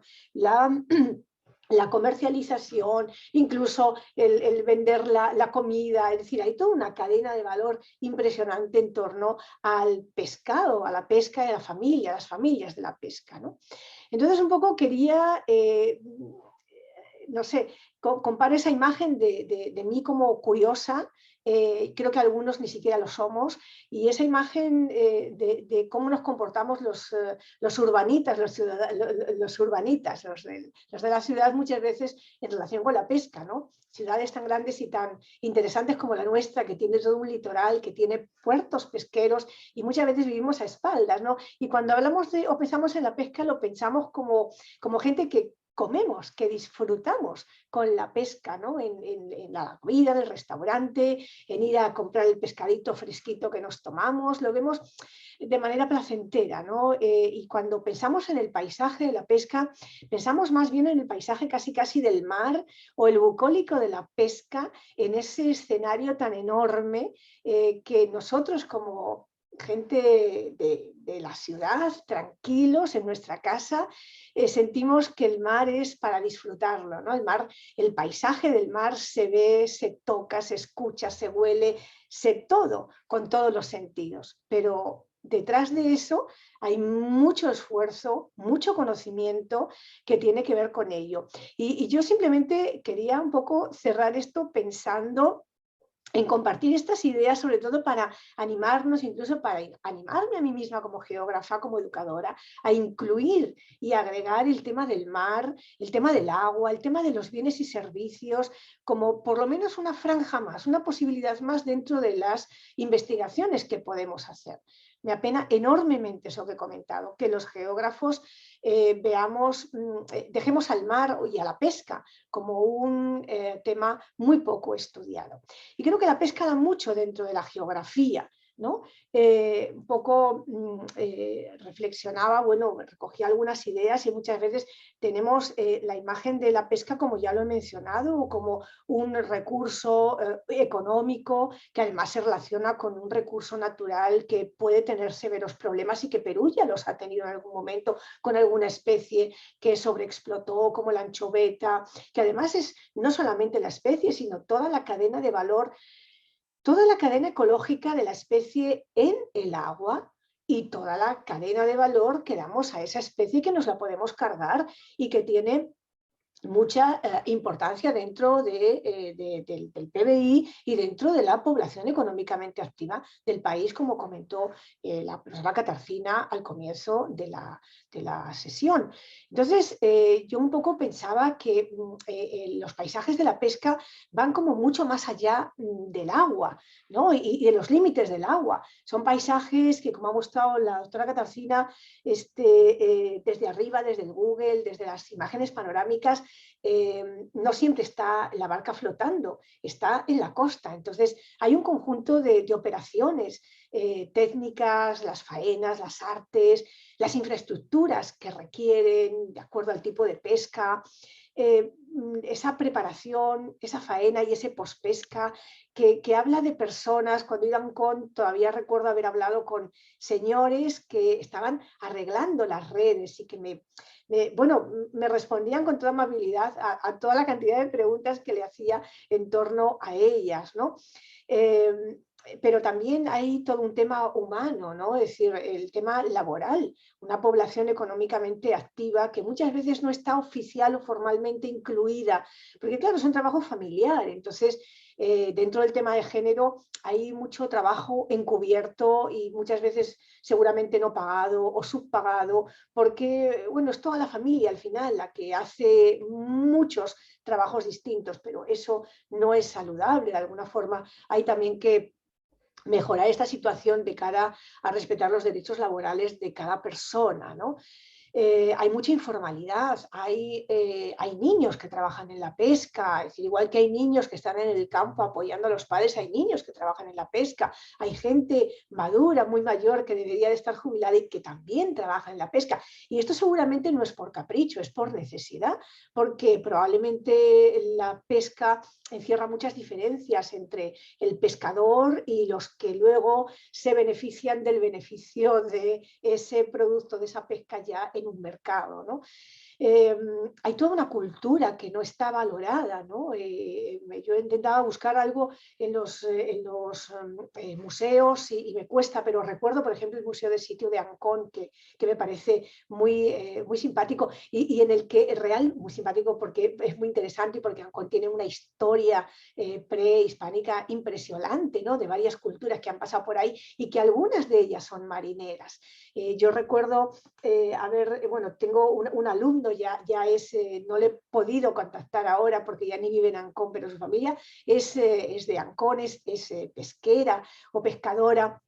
la comercialización, incluso el vender la comida, es decir, hay toda una cadena de valor impresionante en torno al pescado, a la pesca y a las familias de la pesca, ¿no? Entonces un poco quería, no sé, comparo esa imagen de mí como curiosa, creo que algunos ni siquiera lo somos, y esa imagen de cómo nos comportamos los urbanitas, los de la ciudad muchas veces en relación con la pesca, ¿no? Ciudades tan grandes y tan interesantes como la nuestra, que tiene todo un litoral, que tiene puertos pesqueros y muchas veces vivimos a espaldas, ¿no? Y cuando hablamos o pensamos en la pesca lo pensamos como gente que comemos, que disfrutamos con la pesca, ¿no? En la comida, en el restaurante, en ir a comprar el pescadito fresquito que nos tomamos, lo vemos de manera placentera, ¿no? Y cuando pensamos en el paisaje de la pesca, pensamos más bien en el paisaje casi del mar o el bucólico de la pesca en ese escenario tan enorme que nosotros como gente de la ciudad, tranquilos en nuestra casa, sentimos que el mar es para disfrutarlo, ¿no? El paisaje del mar se ve, se toca, se escucha, se huele, todo, con todos los sentidos. Pero detrás de eso hay mucho esfuerzo, mucho conocimiento que tiene que ver con ello. Y yo simplemente quería un poco cerrar esto pensando en compartir estas ideas, sobre todo para animarnos, incluso para animarme a mí misma como geógrafa, como educadora, a incluir y agregar el tema del mar, el tema del agua, el tema de los bienes y servicios, como por lo menos una franja más, una posibilidad más dentro de las investigaciones que podemos hacer. Me apena enormemente eso que he comentado, que los geógrafos dejemos al mar y a la pesca como un tema muy poco estudiado. Y creo que la pesca da mucho dentro de la geografía ¿no? Un poco reflexionaba, bueno, recogía algunas ideas y muchas veces tenemos la imagen de la pesca, como ya lo he mencionado, como un recurso económico que además se relaciona con un recurso natural que puede tener severos problemas y que Perú ya los ha tenido en algún momento con alguna especie que sobreexplotó, como la anchoveta, que además es no solamente la especie, sino toda la cadena de valor, toda la cadena ecológica de la especie en el agua y toda la cadena de valor que damos a esa especie que nos la podemos cargar y que tiene mucha importancia dentro del PBI y dentro de la población económicamente activa del país, como comentó la profesora Katarzyna al comienzo de la sesión. Entonces, yo un poco pensaba que los paisajes de la pesca van como mucho más allá del agua, ¿no? y de los límites del agua. Son paisajes que, como ha mostrado la doctora Katarzyna, desde arriba, desde el Google, desde las imágenes panorámicas, no siempre está la barca flotando, está en la costa. Entonces hay un conjunto de operaciones técnicas, las faenas, las artes, las infraestructuras que requieren, de acuerdo al tipo de pesca, esa preparación, esa faena y ese pospesca que habla de personas. Cuando iban todavía recuerdo haber hablado con señores que estaban arreglando las redes y que me respondían con toda amabilidad a toda la cantidad de preguntas que le hacía en torno a ellas, ¿no? Pero también hay todo un tema humano, ¿no? Es decir, el tema laboral, una población económicamente activa que muchas veces no está oficial o formalmente incluida, porque claro, es un trabajo familiar. Entonces, dentro del tema de género hay mucho trabajo encubierto y muchas veces seguramente no pagado o subpagado, porque bueno, es toda la familia al final la que hace muchos trabajos distintos, pero eso no es saludable. De alguna forma hay también que mejorar esta situación de cara a respetar los derechos laborales de cada persona, ¿no? Hay mucha informalidad, hay niños que trabajan en la pesca, es decir, igual que hay niños que están en el campo apoyando a los padres, hay niños que trabajan en la pesca, hay gente madura, muy mayor, que debería de estar jubilada y que también trabaja en la pesca. Y esto seguramente no es por capricho, es por necesidad, porque probablemente la pesca encierra muchas diferencias entre el pescador y los que luego se benefician del beneficio de ese producto, de esa pesca ya en un mercado, ¿no? Hay toda una cultura que no está valorada, ¿no? Yo intentaba buscar algo en los museos y me cuesta, pero recuerdo, por ejemplo, el Museo de Sitio de Ancón, que me parece muy simpático y en el que muy simpático porque es muy interesante y porque Ancón tiene una historia prehispánica impresionante, ¿no? De varias culturas que han pasado por ahí y que algunas de ellas son marineras. Yo recuerdo tengo un alumno, ya no le he podido contactar ahora porque ya ni vive en Ancón, pero su familia es de Ancón, es pesquera o pescadora.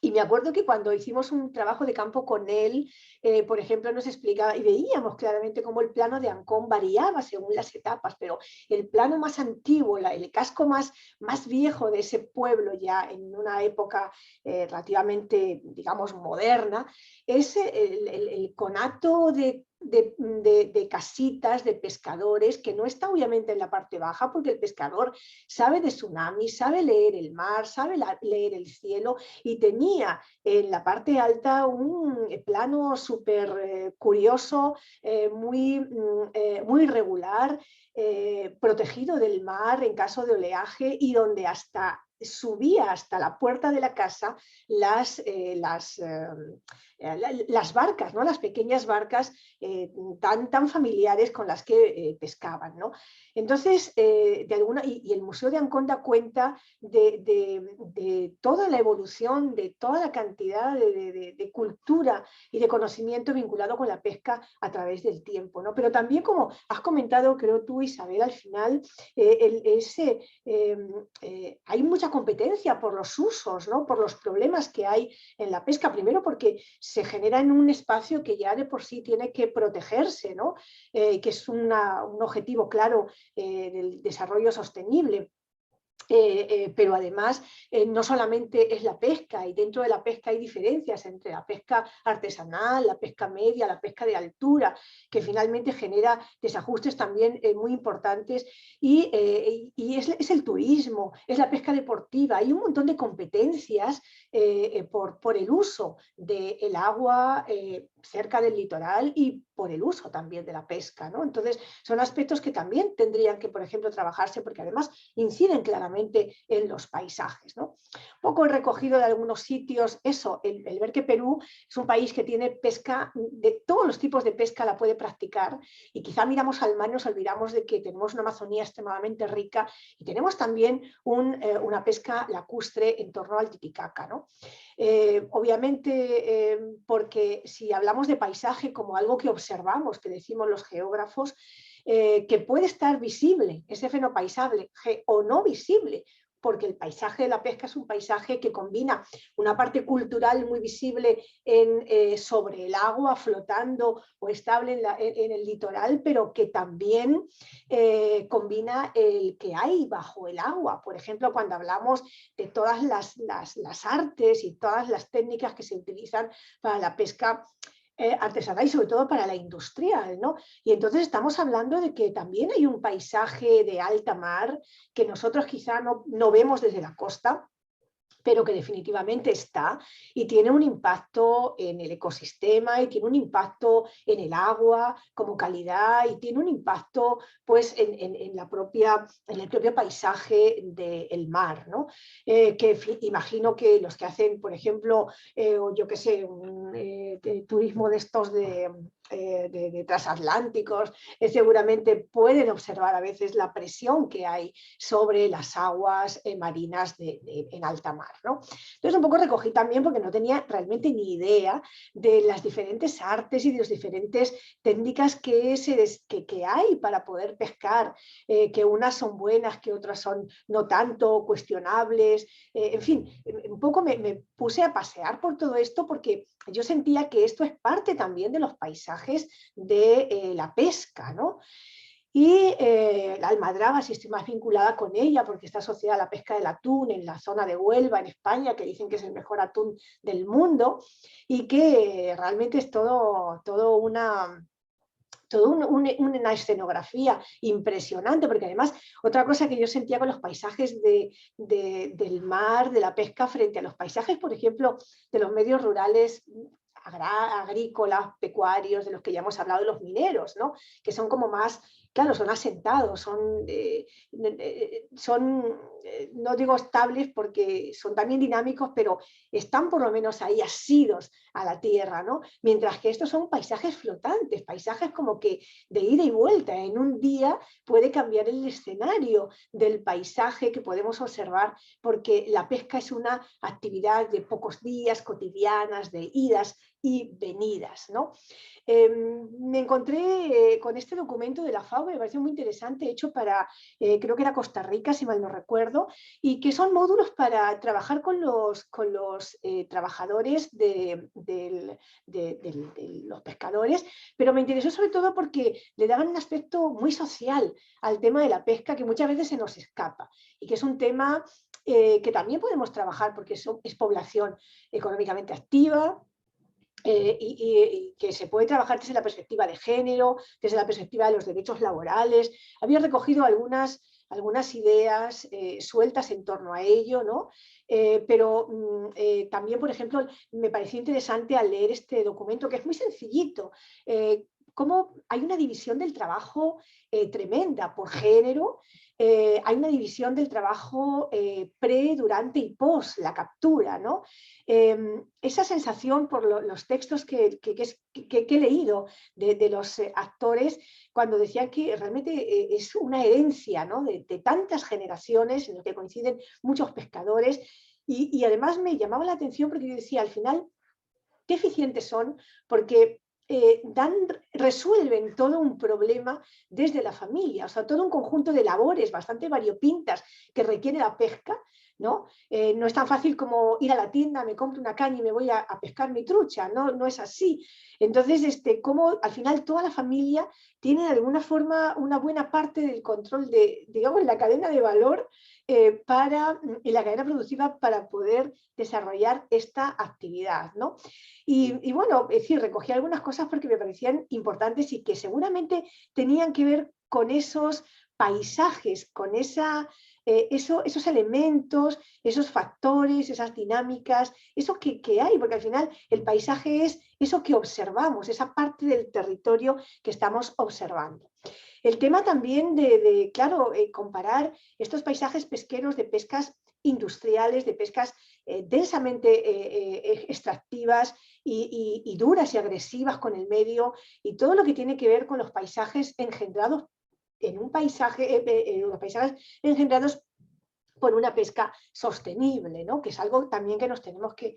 Y me acuerdo que cuando hicimos un trabajo de campo con él, por ejemplo, nos explicaba y veíamos claramente cómo el plano de Ancón variaba según las etapas, pero el plano más antiguo, el casco más viejo de ese pueblo, ya en una época relativamente, digamos, moderna, es el conato de casitas de pescadores, que no está obviamente en la parte baja, porque el pescador sabe de tsunamis, sabe leer el mar, sabe leer el cielo, y tenía en la parte alta un plano súper curioso, muy regular, protegido del mar en caso de oleaje y donde subía hasta la puerta de la casa las barcas, ¿no? Las pequeñas barcas tan familiares con las que pescaban, ¿no? Entonces, y el Museo de Ancón da cuenta de toda la evolución, de toda la cantidad de cultura y de conocimiento vinculado con la pesca a través del tiempo, ¿no? Pero también, como has comentado, creo tú, Isabel, al final, hay mucha competencia por los usos, ¿no? Por los problemas que hay en la pesca, primero porque se genera en un espacio que ya de por sí tiene que protegerse, ¿no? Que es un objetivo claro del desarrollo sostenible. Pero además no solamente es la pesca, y dentro de la pesca hay diferencias entre la pesca artesanal, la pesca media, la pesca de altura, que finalmente genera desajustes también muy importantes, y es el turismo, es la pesca deportiva, hay un montón de competencias por el uso del agua cerca del litoral y por el uso también de la pesca, ¿no? Entonces son aspectos que también tendrían que, por ejemplo, trabajarse, porque además inciden claramente en los paisajes, ¿no? Un poco he recogido de algunos sitios eso, el ver que Perú es un país que tiene pesca, de todos los tipos de pesca la puede practicar, y quizá miramos al mar y nos olvidamos de que tenemos una Amazonía extremadamente rica y tenemos también una pesca lacustre en torno al Titicaca, ¿no? Obviamente, porque si hablamos de paisaje como algo que observamos, que decimos los geógrafos, que puede estar visible, ese fenopaisaje, o no visible, porque el paisaje de la pesca es un paisaje que combina una parte cultural muy visible sobre el agua, flotando o estable en el litoral, pero que también combina el que hay bajo el agua. Por ejemplo, cuando hablamos de todas las artes y todas las técnicas que se utilizan para la pesca artesanal y sobre todo para la industrial, ¿no? Y entonces estamos hablando de que también hay un paisaje de alta mar que nosotros quizá no vemos desde la costa, pero que definitivamente está y tiene un impacto en el ecosistema, y tiene un impacto en el agua como calidad, y tiene un impacto pues en el propio paisaje del mar, ¿no? Imagino que los que hacen, por ejemplo, yo qué sé, turismo de estos de transatlánticos, seguramente pueden observar a veces la presión que hay sobre las aguas marinas en alta mar, ¿no? Entonces un poco recogí también, porque no tenía realmente ni idea de las diferentes artes y de las diferentes técnicas que hay para poder pescar, que unas son buenas, que otras son no tanto, cuestionables, en fin, un poco me puse a pasear por todo esto, porque yo sentía que esto es parte también de los paisajes de la pesca, ¿no? Y la almadraba, si estoy más vinculada con ella, porque está asociada a la pesca del atún en la zona de Huelva, en España, que dicen que es el mejor atún del mundo, y que realmente es toda una escenografía impresionante, porque además otra cosa que yo sentía con los paisajes del mar, de la pesca, frente a los paisajes, por ejemplo, de los medios rurales agrícolas, pecuarios, de los que ya hemos hablado, de los mineros, ¿no? Que son como más, claro, son asentados, no digo estables porque son también dinámicos, pero están por lo menos ahí asidos a la tierra, ¿no? Mientras que estos son paisajes flotantes, paisajes como que de ida y vuelta. En un día puede cambiar el escenario del paisaje que podemos observar, porque la pesca es una actividad de pocos días, cotidianas, de idas y venidas, ¿no? Me encontré con este documento de la FAO, me pareció muy interesante, hecho para, creo que era Costa Rica, si mal no recuerdo, y que son módulos para trabajar con los trabajadores de los pescadores, pero me interesó sobre todo porque le daban un aspecto muy social al tema de la pesca, que muchas veces se nos escapa, y que es un tema que también podemos trabajar, porque es población económicamente activa, y que se puede trabajar desde la perspectiva de género, desde la perspectiva de los derechos laborales. Había recogido algunas ideas sueltas en torno a ello, ¿no? Pero también, por ejemplo, me pareció interesante al leer este documento, que es muy sencillito, cómo hay una división del trabajo tremenda por género. Hay una división del trabajo pre, durante y post la captura, ¿no? Esa sensación por los textos que he leído de los actores, cuando decían que realmente es una herencia, ¿no? de tantas generaciones en las que coinciden muchos pescadores, y además me llamaba la atención porque yo decía, al final, qué eficientes son, porque resuelven todo un problema desde la familia, o sea, todo un conjunto de labores bastante variopintas que requiere la pesca, ¿no? No es tan fácil como ir a la tienda, me compro una caña y me voy a pescar mi trucha, no, no es así. Entonces, como al final toda la familia tiene de alguna forma una buena parte del control de, digamos, la cadena de valor y la cadena productiva para poder desarrollar esta actividad, ¿no? Y bueno, es decir, recogí algunas cosas porque me parecían importantes y que seguramente tenían que ver con esos paisajes, con esos elementos, esos factores, esas dinámicas, eso que hay, porque al final el paisaje es eso que observamos, esa parte del territorio que estamos observando. El tema también claro, comparar estos paisajes pesqueros de pescas industriales, de pescas densamente extractivas y duras y agresivas con el medio, y todo lo que tiene que ver con los paisajes engendrados en un paisaje, los paisajes engendrados por una pesca sostenible, ¿no? Que es algo también que nos tenemos que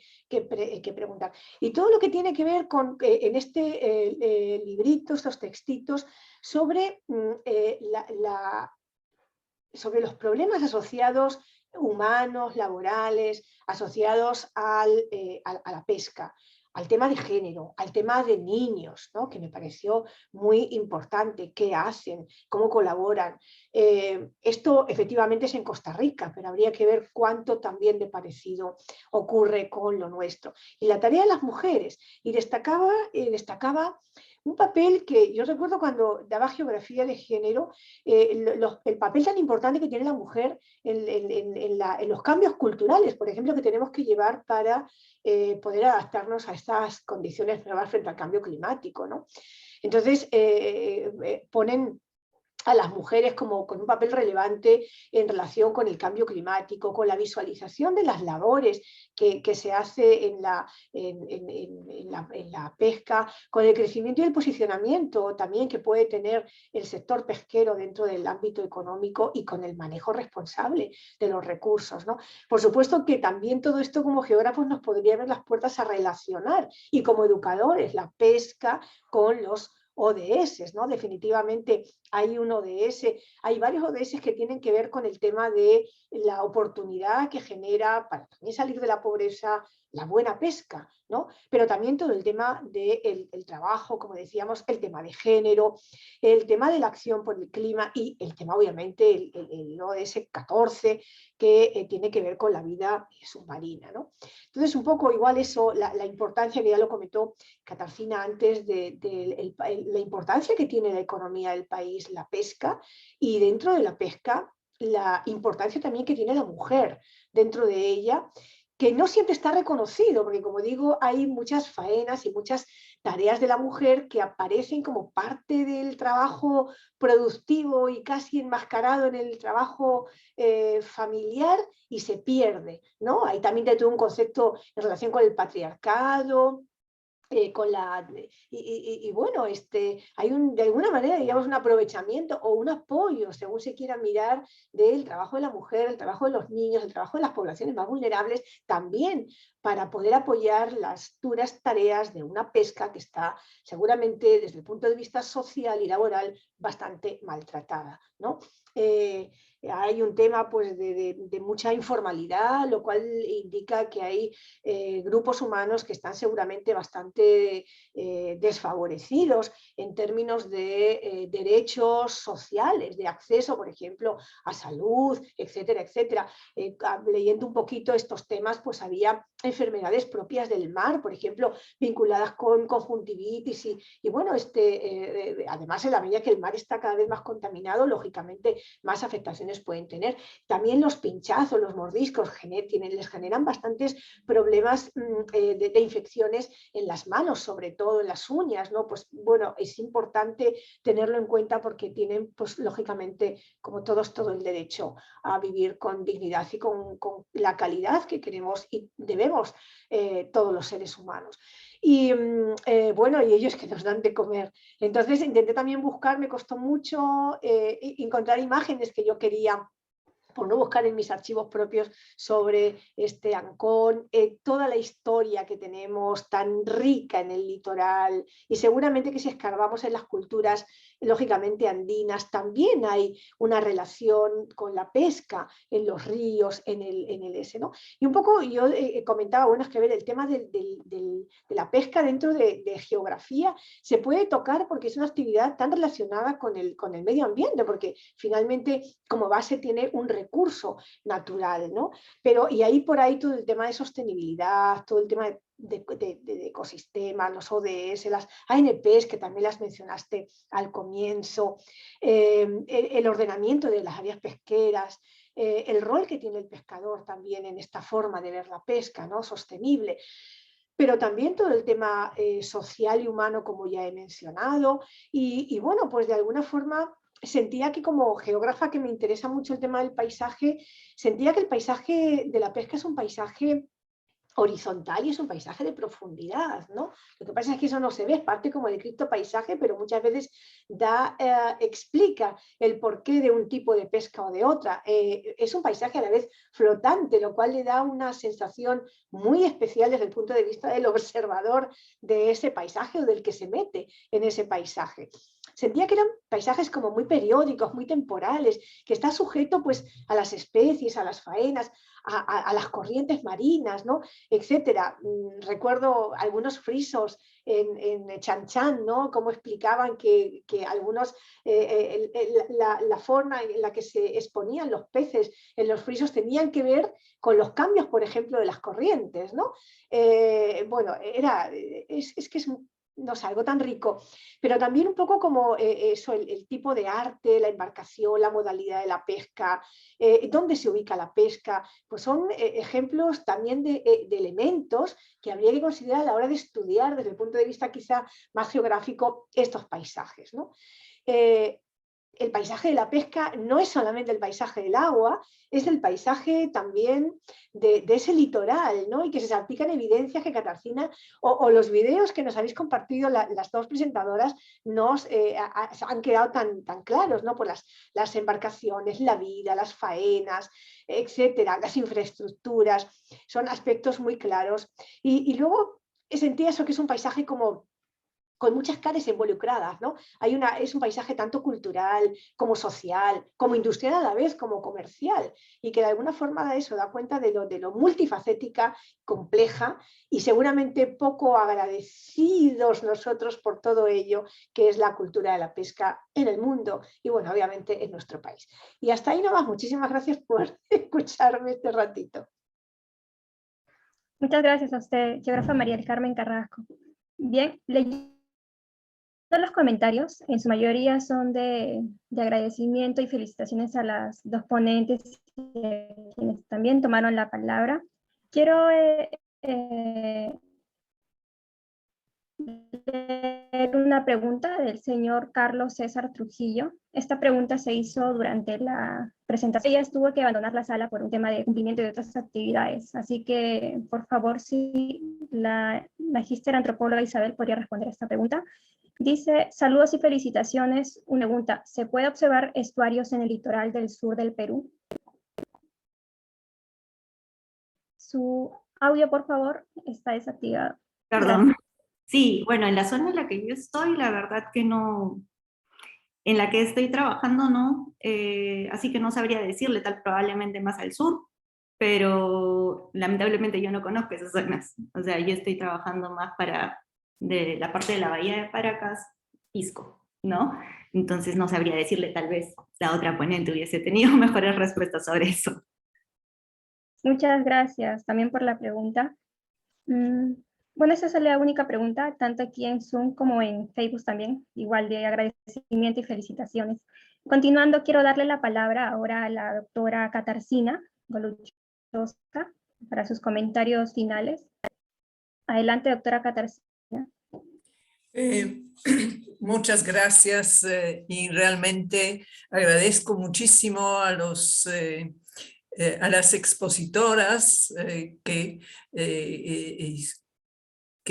preguntar. Y todo lo que tiene que ver con, en este librito, estos textitos, sobre, sobre los problemas asociados humanos, laborales, asociados a la pesca, al tema de género, al tema de niños, ¿no? Que me pareció muy importante, qué hacen, cómo colaboran. Esto efectivamente es en Costa Rica, pero habría que ver cuánto también de parecido ocurre con lo nuestro. Y la tarea de las mujeres, y destacaba un papel que yo recuerdo cuando daba geografía de género, el papel tan importante que tiene la mujer en los cambios culturales, por ejemplo, que tenemos que llevar para poder adaptarnos a estas condiciones nuevas frente al cambio climático, ¿no? Entonces, ponen a las mujeres como con un papel relevante en relación con el cambio climático, con la visualización de las labores que se hace en la pesca, con el crecimiento y el posicionamiento también que puede tener el sector pesquero dentro del ámbito económico y con el manejo responsable de los recursos, ¿no? Por supuesto que también todo esto como geógrafos nos podría abrir las puertas a relacionar, y como educadores, la pesca con los ODS, ¿no? Definitivamente hay un ODS, hay varios ODS que tienen que ver con el tema de la oportunidad que genera para también salir de la pobreza, la buena pesca, ¿no? Pero también todo el tema del trabajo, como decíamos, el tema de género, el tema de la acción por el clima y el tema, obviamente, el ODS 14, que tiene que ver con la vida submarina, ¿no? Entonces, un poco igual eso, la importancia que ya lo comentó Katarzyna antes, de la importancia que tiene la economía del país, la pesca, y dentro de la pesca, la importancia también que tiene la mujer dentro de ella, que no siempre está reconocido, porque como digo, hay muchas faenas y muchas tareas de la mujer que aparecen como parte del trabajo productivo y casi enmascarado en el trabajo familiar, y se pierde, ¿no? Hay también todo un concepto en relación con el patriarcado, bueno, hay de alguna manera, digamos, un aprovechamiento o un apoyo, según se quiera mirar, del trabajo de la mujer, el trabajo de los niños, el trabajo de las poblaciones más vulnerables, también para poder apoyar las duras tareas de una pesca que está seguramente desde el punto de vista social y laboral bastante maltratada, ¿no? Hay un tema pues, de mucha informalidad, lo cual indica que hay grupos humanos que están seguramente bastante desfavorecidos en términos de derechos sociales, de acceso, por ejemplo, a salud, etcétera, etcétera. Leyendo un poquito estos temas, pues había enfermedades propias del mar, por ejemplo, vinculadas con conjuntivitis y bueno, además en la medida que el mar está cada vez más contaminado, lógicamente más afectaciones pueden tener. También los pinchazos, los mordiscos les generan bastantes problemas de infecciones en las manos, sobre todo en las uñas, ¿no? Pues bueno, es importante tenerlo en cuenta porque tienen, pues lógicamente, como todos, todo el derecho a vivir con dignidad y con la calidad que queremos y debemos todos los seres humanos. Y bueno, y ellos que nos dan de comer. Entonces intenté también buscar, me costó mucho encontrar imágenes que yo quería, por no buscar en mis archivos propios, sobre este Ancón, toda la historia que tenemos tan rica en el litoral, y seguramente que si escarbamos en las culturas lógicamente andinas, también hay una relación con la pesca en los ríos, en el ese, ¿no? Y un poco yo comentaba, bueno, es que ver el tema de la pesca dentro de geografía se puede tocar porque es una actividad tan relacionada con el medio ambiente, porque finalmente como base tiene un recurso natural, ¿no? Pero y ahí por ahí todo el tema de sostenibilidad, todo el tema de ecosistemas, los ODS, las ANPs, que también las mencionaste al comienzo, el ordenamiento de las áreas pesqueras, el rol que tiene el pescador también en esta forma de ver la pesca, ¿no? Sostenible, pero también todo el tema social y humano, como ya he mencionado, y bueno, pues de alguna forma sentía que como geógrafa que me interesa mucho el tema del paisaje, sentía que el paisaje de la pesca es un paisaje horizontal y es un paisaje de profundidad, ¿no? Lo que pasa es que eso no se ve, es parte como del criptopaisaje, pero muchas veces explica el porqué de un tipo de pesca o de otra. Es un paisaje a la vez flotante, lo cual le da una sensación muy especial desde el punto de vista del observador de ese paisaje o del que se mete en ese paisaje. Sentía que eran paisajes como muy periódicos, muy temporales, que está sujeto pues a las especies, a las faenas, a las corrientes marinas, ¿no? Etcétera. Recuerdo algunos frisos en Chan Chan, ¿no? Cómo explicaban que algunos, la forma en la que se exponían los peces en los frisos tenían que ver con los cambios, por ejemplo, de las corrientes, ¿no? Bueno, es que es no sé, algo tan rico, pero también un poco como eso, el tipo de arte, la embarcación, la modalidad de la pesca, dónde se ubica la pesca, pues son ejemplos también de elementos que habría que considerar a la hora de estudiar desde el punto de vista quizá más geográfico estos paisajes, ¿no? El paisaje de la pesca no es solamente el paisaje del agua, es el paisaje también de ese litoral, ¿no? Y que se salpican evidencias que Katarzyna o los videos que nos habéis compartido las dos presentadoras nos han quedado tan claros, ¿no? Por las embarcaciones, la vida, las faenas, etcétera, las infraestructuras, son aspectos muy claros. Y luego sentía eso que es un paisaje como con muchas caras involucradas, ¿no? Es un paisaje tanto cultural como social, como industrial a la vez, como comercial, y que de alguna forma da cuenta de lo multifacética, compleja, y seguramente poco agradecidos nosotros por todo ello, que es la cultura de la pesca en el mundo, y bueno, obviamente en nuestro país. Y hasta ahí nomás, muchísimas gracias por escucharme este ratito. Muchas gracias a usted, geógrafa María del Carmen Carrasco. Bien, los comentarios, en su mayoría son de agradecimiento y felicitaciones a las dos ponentes quienes también tomaron la palabra. Quiero leer una pregunta del señor Carlos César Trujillo. Esta pregunta se hizo durante la presentación. Ella tuvo que abandonar la sala por un tema de cumplimiento de otras actividades, así que por favor, si la magíster antropóloga Isabel podría responder a esta pregunta. Dice, saludos y felicitaciones. Una pregunta, ¿se puede observar estuarios en el litoral del sur del Perú? Su audio, por favor, está desactivado. Perdón. Gracias. Sí, bueno, en la zona en la que yo estoy, la verdad que no, en la que estoy trabajando no, así que no sabría decirle, tal probablemente más al sur, pero lamentablemente yo no conozco esas zonas. O sea, yo estoy trabajando más de la parte de la bahía de Paracas, Pisco, ¿no? Entonces no sabría decirle, tal vez la otra ponente hubiese tenido mejores respuestas sobre eso. Muchas gracias también por la pregunta. Bueno, esa es la única pregunta, tanto aquí en Zoom como en Facebook también, igual de agradecimiento y felicitaciones. Continuando, quiero darle la palabra ahora a la doctora Katarzyna Goluchowska para sus comentarios finales. Adelante, doctora Katarzyna. Muchas gracias y realmente agradezco muchísimo a las expositoras que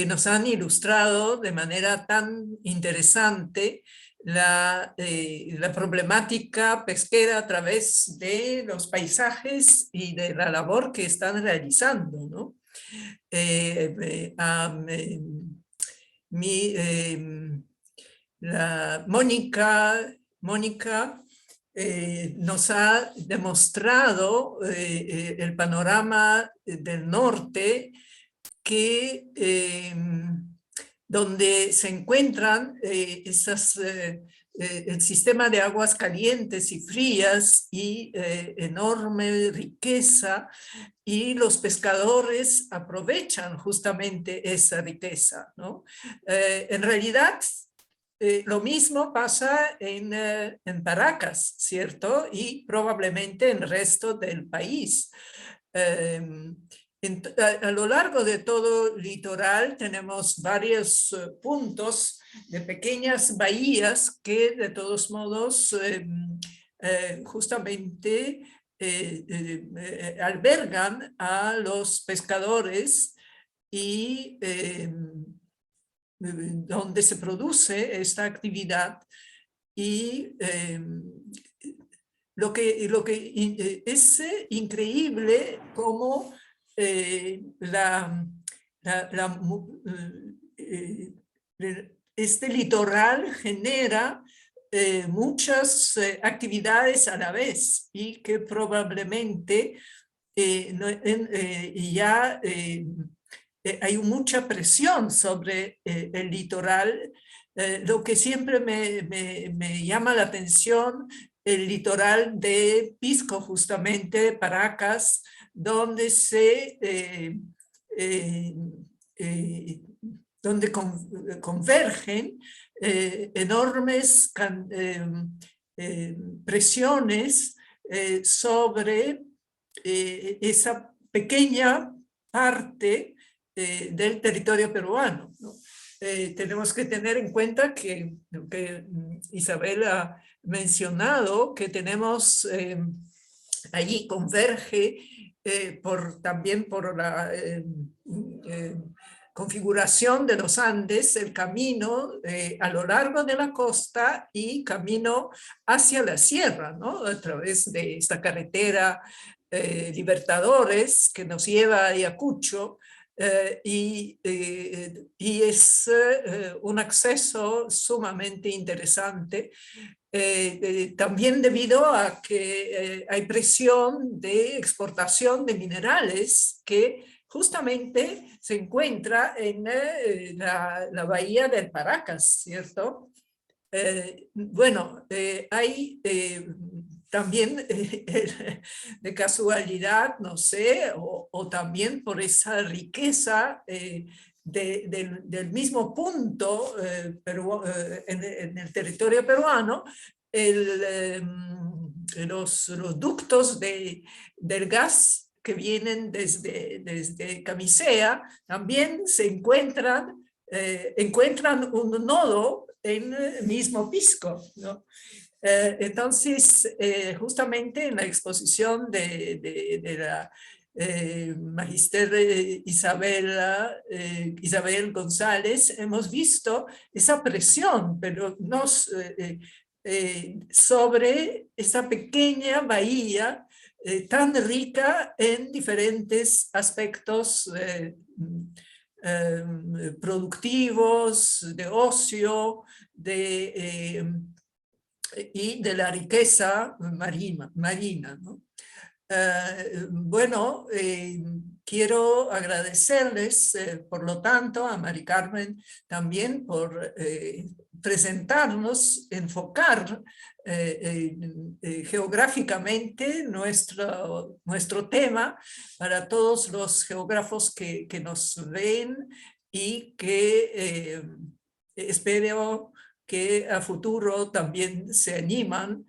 nos han ilustrado de manera tan interesante la problemática pesquera a través de los paisajes y de la labor que están realizando, ¿no? Mónica nos ha demostrado el panorama del norte que donde se encuentran el sistema de aguas calientes y frías y enorme riqueza, y los pescadores aprovechan justamente esa riqueza, ¿no? En realidad, lo mismo pasa en Paracas, ¿cierto? Y probablemente en el resto del país. A lo largo de todo el litoral tenemos varios puntos de pequeñas bahías que de todos modos justamente albergan a los pescadores y donde se produce esta actividad, y lo que es increíble cómo este litoral genera muchas actividades a la vez, y que probablemente ya hay mucha presión sobre el litoral. Lo que siempre me llama la atención, el litoral de Pisco, justamente, Paracas, donde donde convergen enormes presiones sobre esa pequeña parte del territorio peruano, ¿no? Tenemos que tener en cuenta que Isabel ha mencionado que tenemos allí converge también por la configuración de los Andes, el camino a lo largo de la costa y camino hacia la sierra, ¿no? A través de esta carretera Libertadores que nos lleva a Ayacucho, y es un acceso sumamente interesante, también debido a que hay presión de exportación de minerales que justamente se encuentra en la bahía del Paracas, ¿cierto? Bueno, hay también de casualidad, no sé, o también por esa riqueza del mismo punto en el territorio peruano, los ductos del gas que vienen desde Camisea también se encuentran un nodo en el mismo Pisco, ¿no? Entonces, justamente en la exposición de la Magister Isabel González, hemos visto esa presión, pero sobre esa pequeña bahía tan rica en diferentes aspectos productivos, de ocio, y de la riqueza marina, ¿no? Bueno, quiero agradecerles, por lo tanto, a Mari Carmen también por presentarnos, enfocar geográficamente nuestro tema para todos los geógrafos que nos ven, y que espero que a futuro también se animan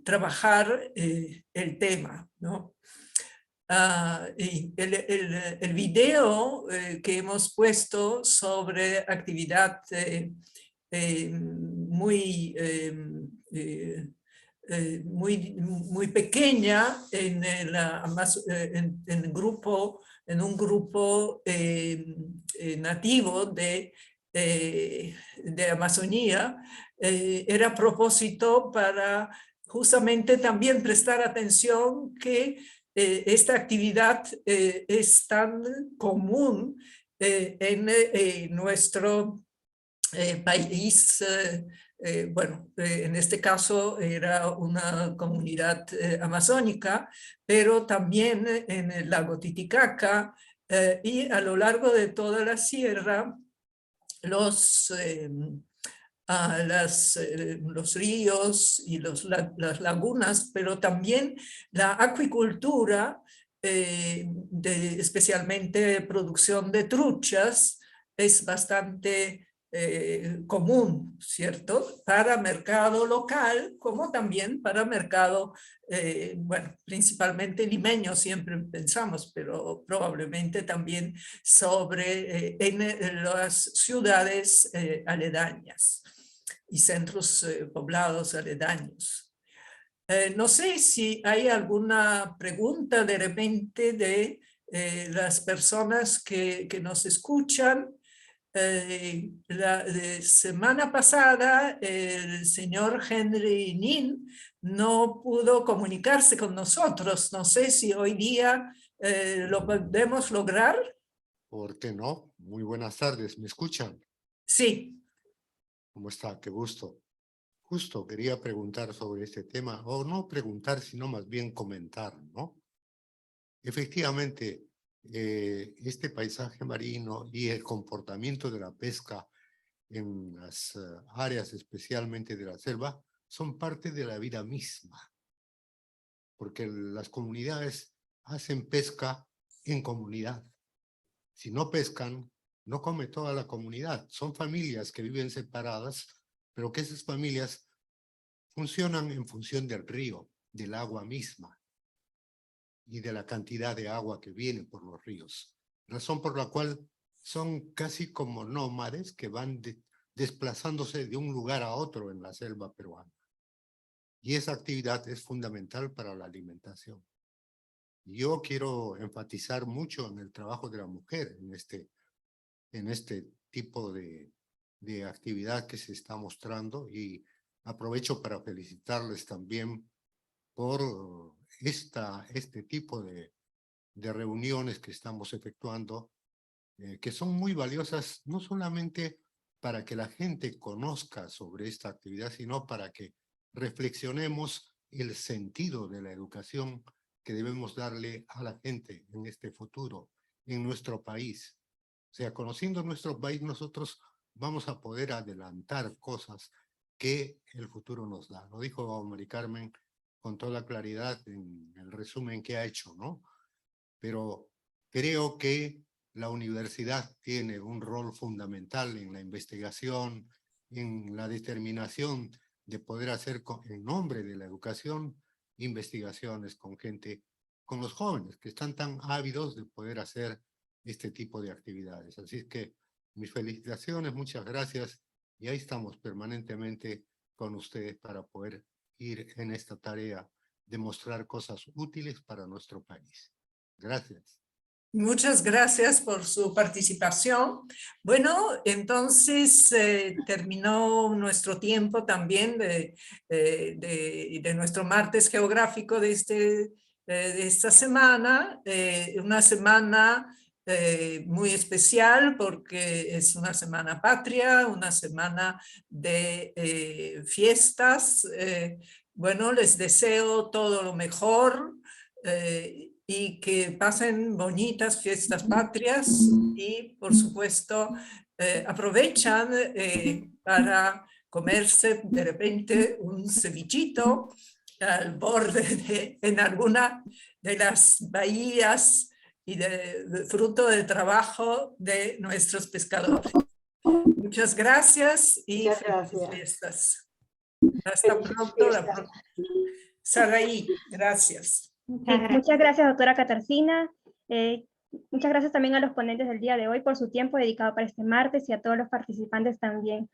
trabajar el tema, ¿no? Y el video que hemos puesto sobre actividad muy pequeña en un grupo nativo de Amazonía, era a propósito para justamente también prestar atención que esta actividad es tan común en nuestro país, bueno, en este caso era una comunidad amazónica, pero también en el lago Titicaca y a lo largo de toda la sierra, los ríos y las lagunas, pero también la acuicultura, especialmente producción de truchas, es bastante común, ¿cierto? Para mercado local, como también para mercado, bueno, principalmente limeño siempre pensamos, pero probablemente también en las ciudades aledañas y centros poblados aledaños. No sé si hay alguna pregunta de repente de las personas que nos escuchan. La semana pasada el señor Henry Nin no pudo comunicarse con nosotros. No sé si hoy día lo podemos lograr. ¿Por qué no? Muy buenas tardes, ¿me escuchan? Sí. ¿Cómo está? Qué gusto. Justo quería preguntar sobre este tema, o no preguntar, sino más bien comentar, ¿no? Efectivamente, este paisaje marino y el comportamiento de la pesca en las áreas especialmente de la selva son parte de la vida misma, porque las comunidades hacen pesca en comunidad. Si no pescan, no come toda la comunidad. Son familias que viven separadas, pero que esas familias funcionan en función del río, del agua misma y de la cantidad de agua que viene por los ríos. Razón por la cual son casi como nómades que van desplazándose de un lugar a otro en la selva peruana. Y esa actividad es fundamental para la alimentación. Yo quiero enfatizar mucho en el trabajo de la mujer en este tipo de actividad que se está mostrando, y aprovecho para felicitarles también por este tipo de reuniones que estamos efectuando, que son muy valiosas, no solamente para que la gente conozca sobre esta actividad, sino para que reflexionemos el sentido de la educación que debemos darle a la gente en este futuro, en nuestro país. O sea, conociendo nuestro país, nosotros vamos a poder adelantar cosas que el futuro nos da. Lo dijo Mari Carmen con toda claridad en el resumen que ha hecho, ¿no? Pero creo que la universidad tiene un rol fundamental en la investigación, en la determinación de poder hacer en nombre de la educación investigaciones con gente, con los jóvenes que están tan ávidos de poder hacer este tipo de actividades. Así es que mis felicitaciones, muchas gracias, y ahí estamos permanentemente con ustedes para poder ir en esta tarea de mostrar cosas útiles para nuestro país. Gracias. Muchas gracias por su participación. Bueno, entonces terminó nuestro tiempo también de nuestro martes geográfico de esta semana, una semana muy especial porque es una semana patria, una semana de fiestas. Bueno, les deseo todo lo mejor y que pasen bonitas fiestas patrias y, por supuesto, aprovechan para comerse de repente un cevichito al borde en alguna de las bahías y de fruto del trabajo de nuestros pescadores. Muchas gracias y felices fiestas. Hasta pronto. Saraí, gracias. Muchas gracias, doctora Katarzyna. Muchas gracias también a los ponentes del día de hoy por su tiempo dedicado para este martes y a todos los participantes también.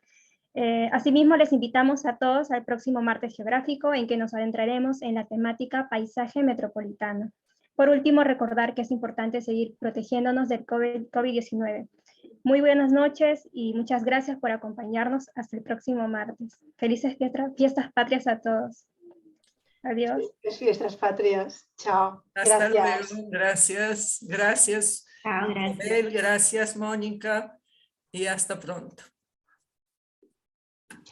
Asimismo, les invitamos a todos al próximo martes geográfico en que nos adentraremos en la temática paisaje metropolitano. Por último, recordar que es importante seguir protegiéndonos del COVID-19. Muy buenas noches y muchas gracias por acompañarnos hasta el próximo martes. Felices fiestas patrias a todos. Adiós. Fiestas patrias. Chao. Hasta Gracias. luego. Gracias. Gracias. Chao, gracias. Abel, gracias, Mónica. Y hasta pronto.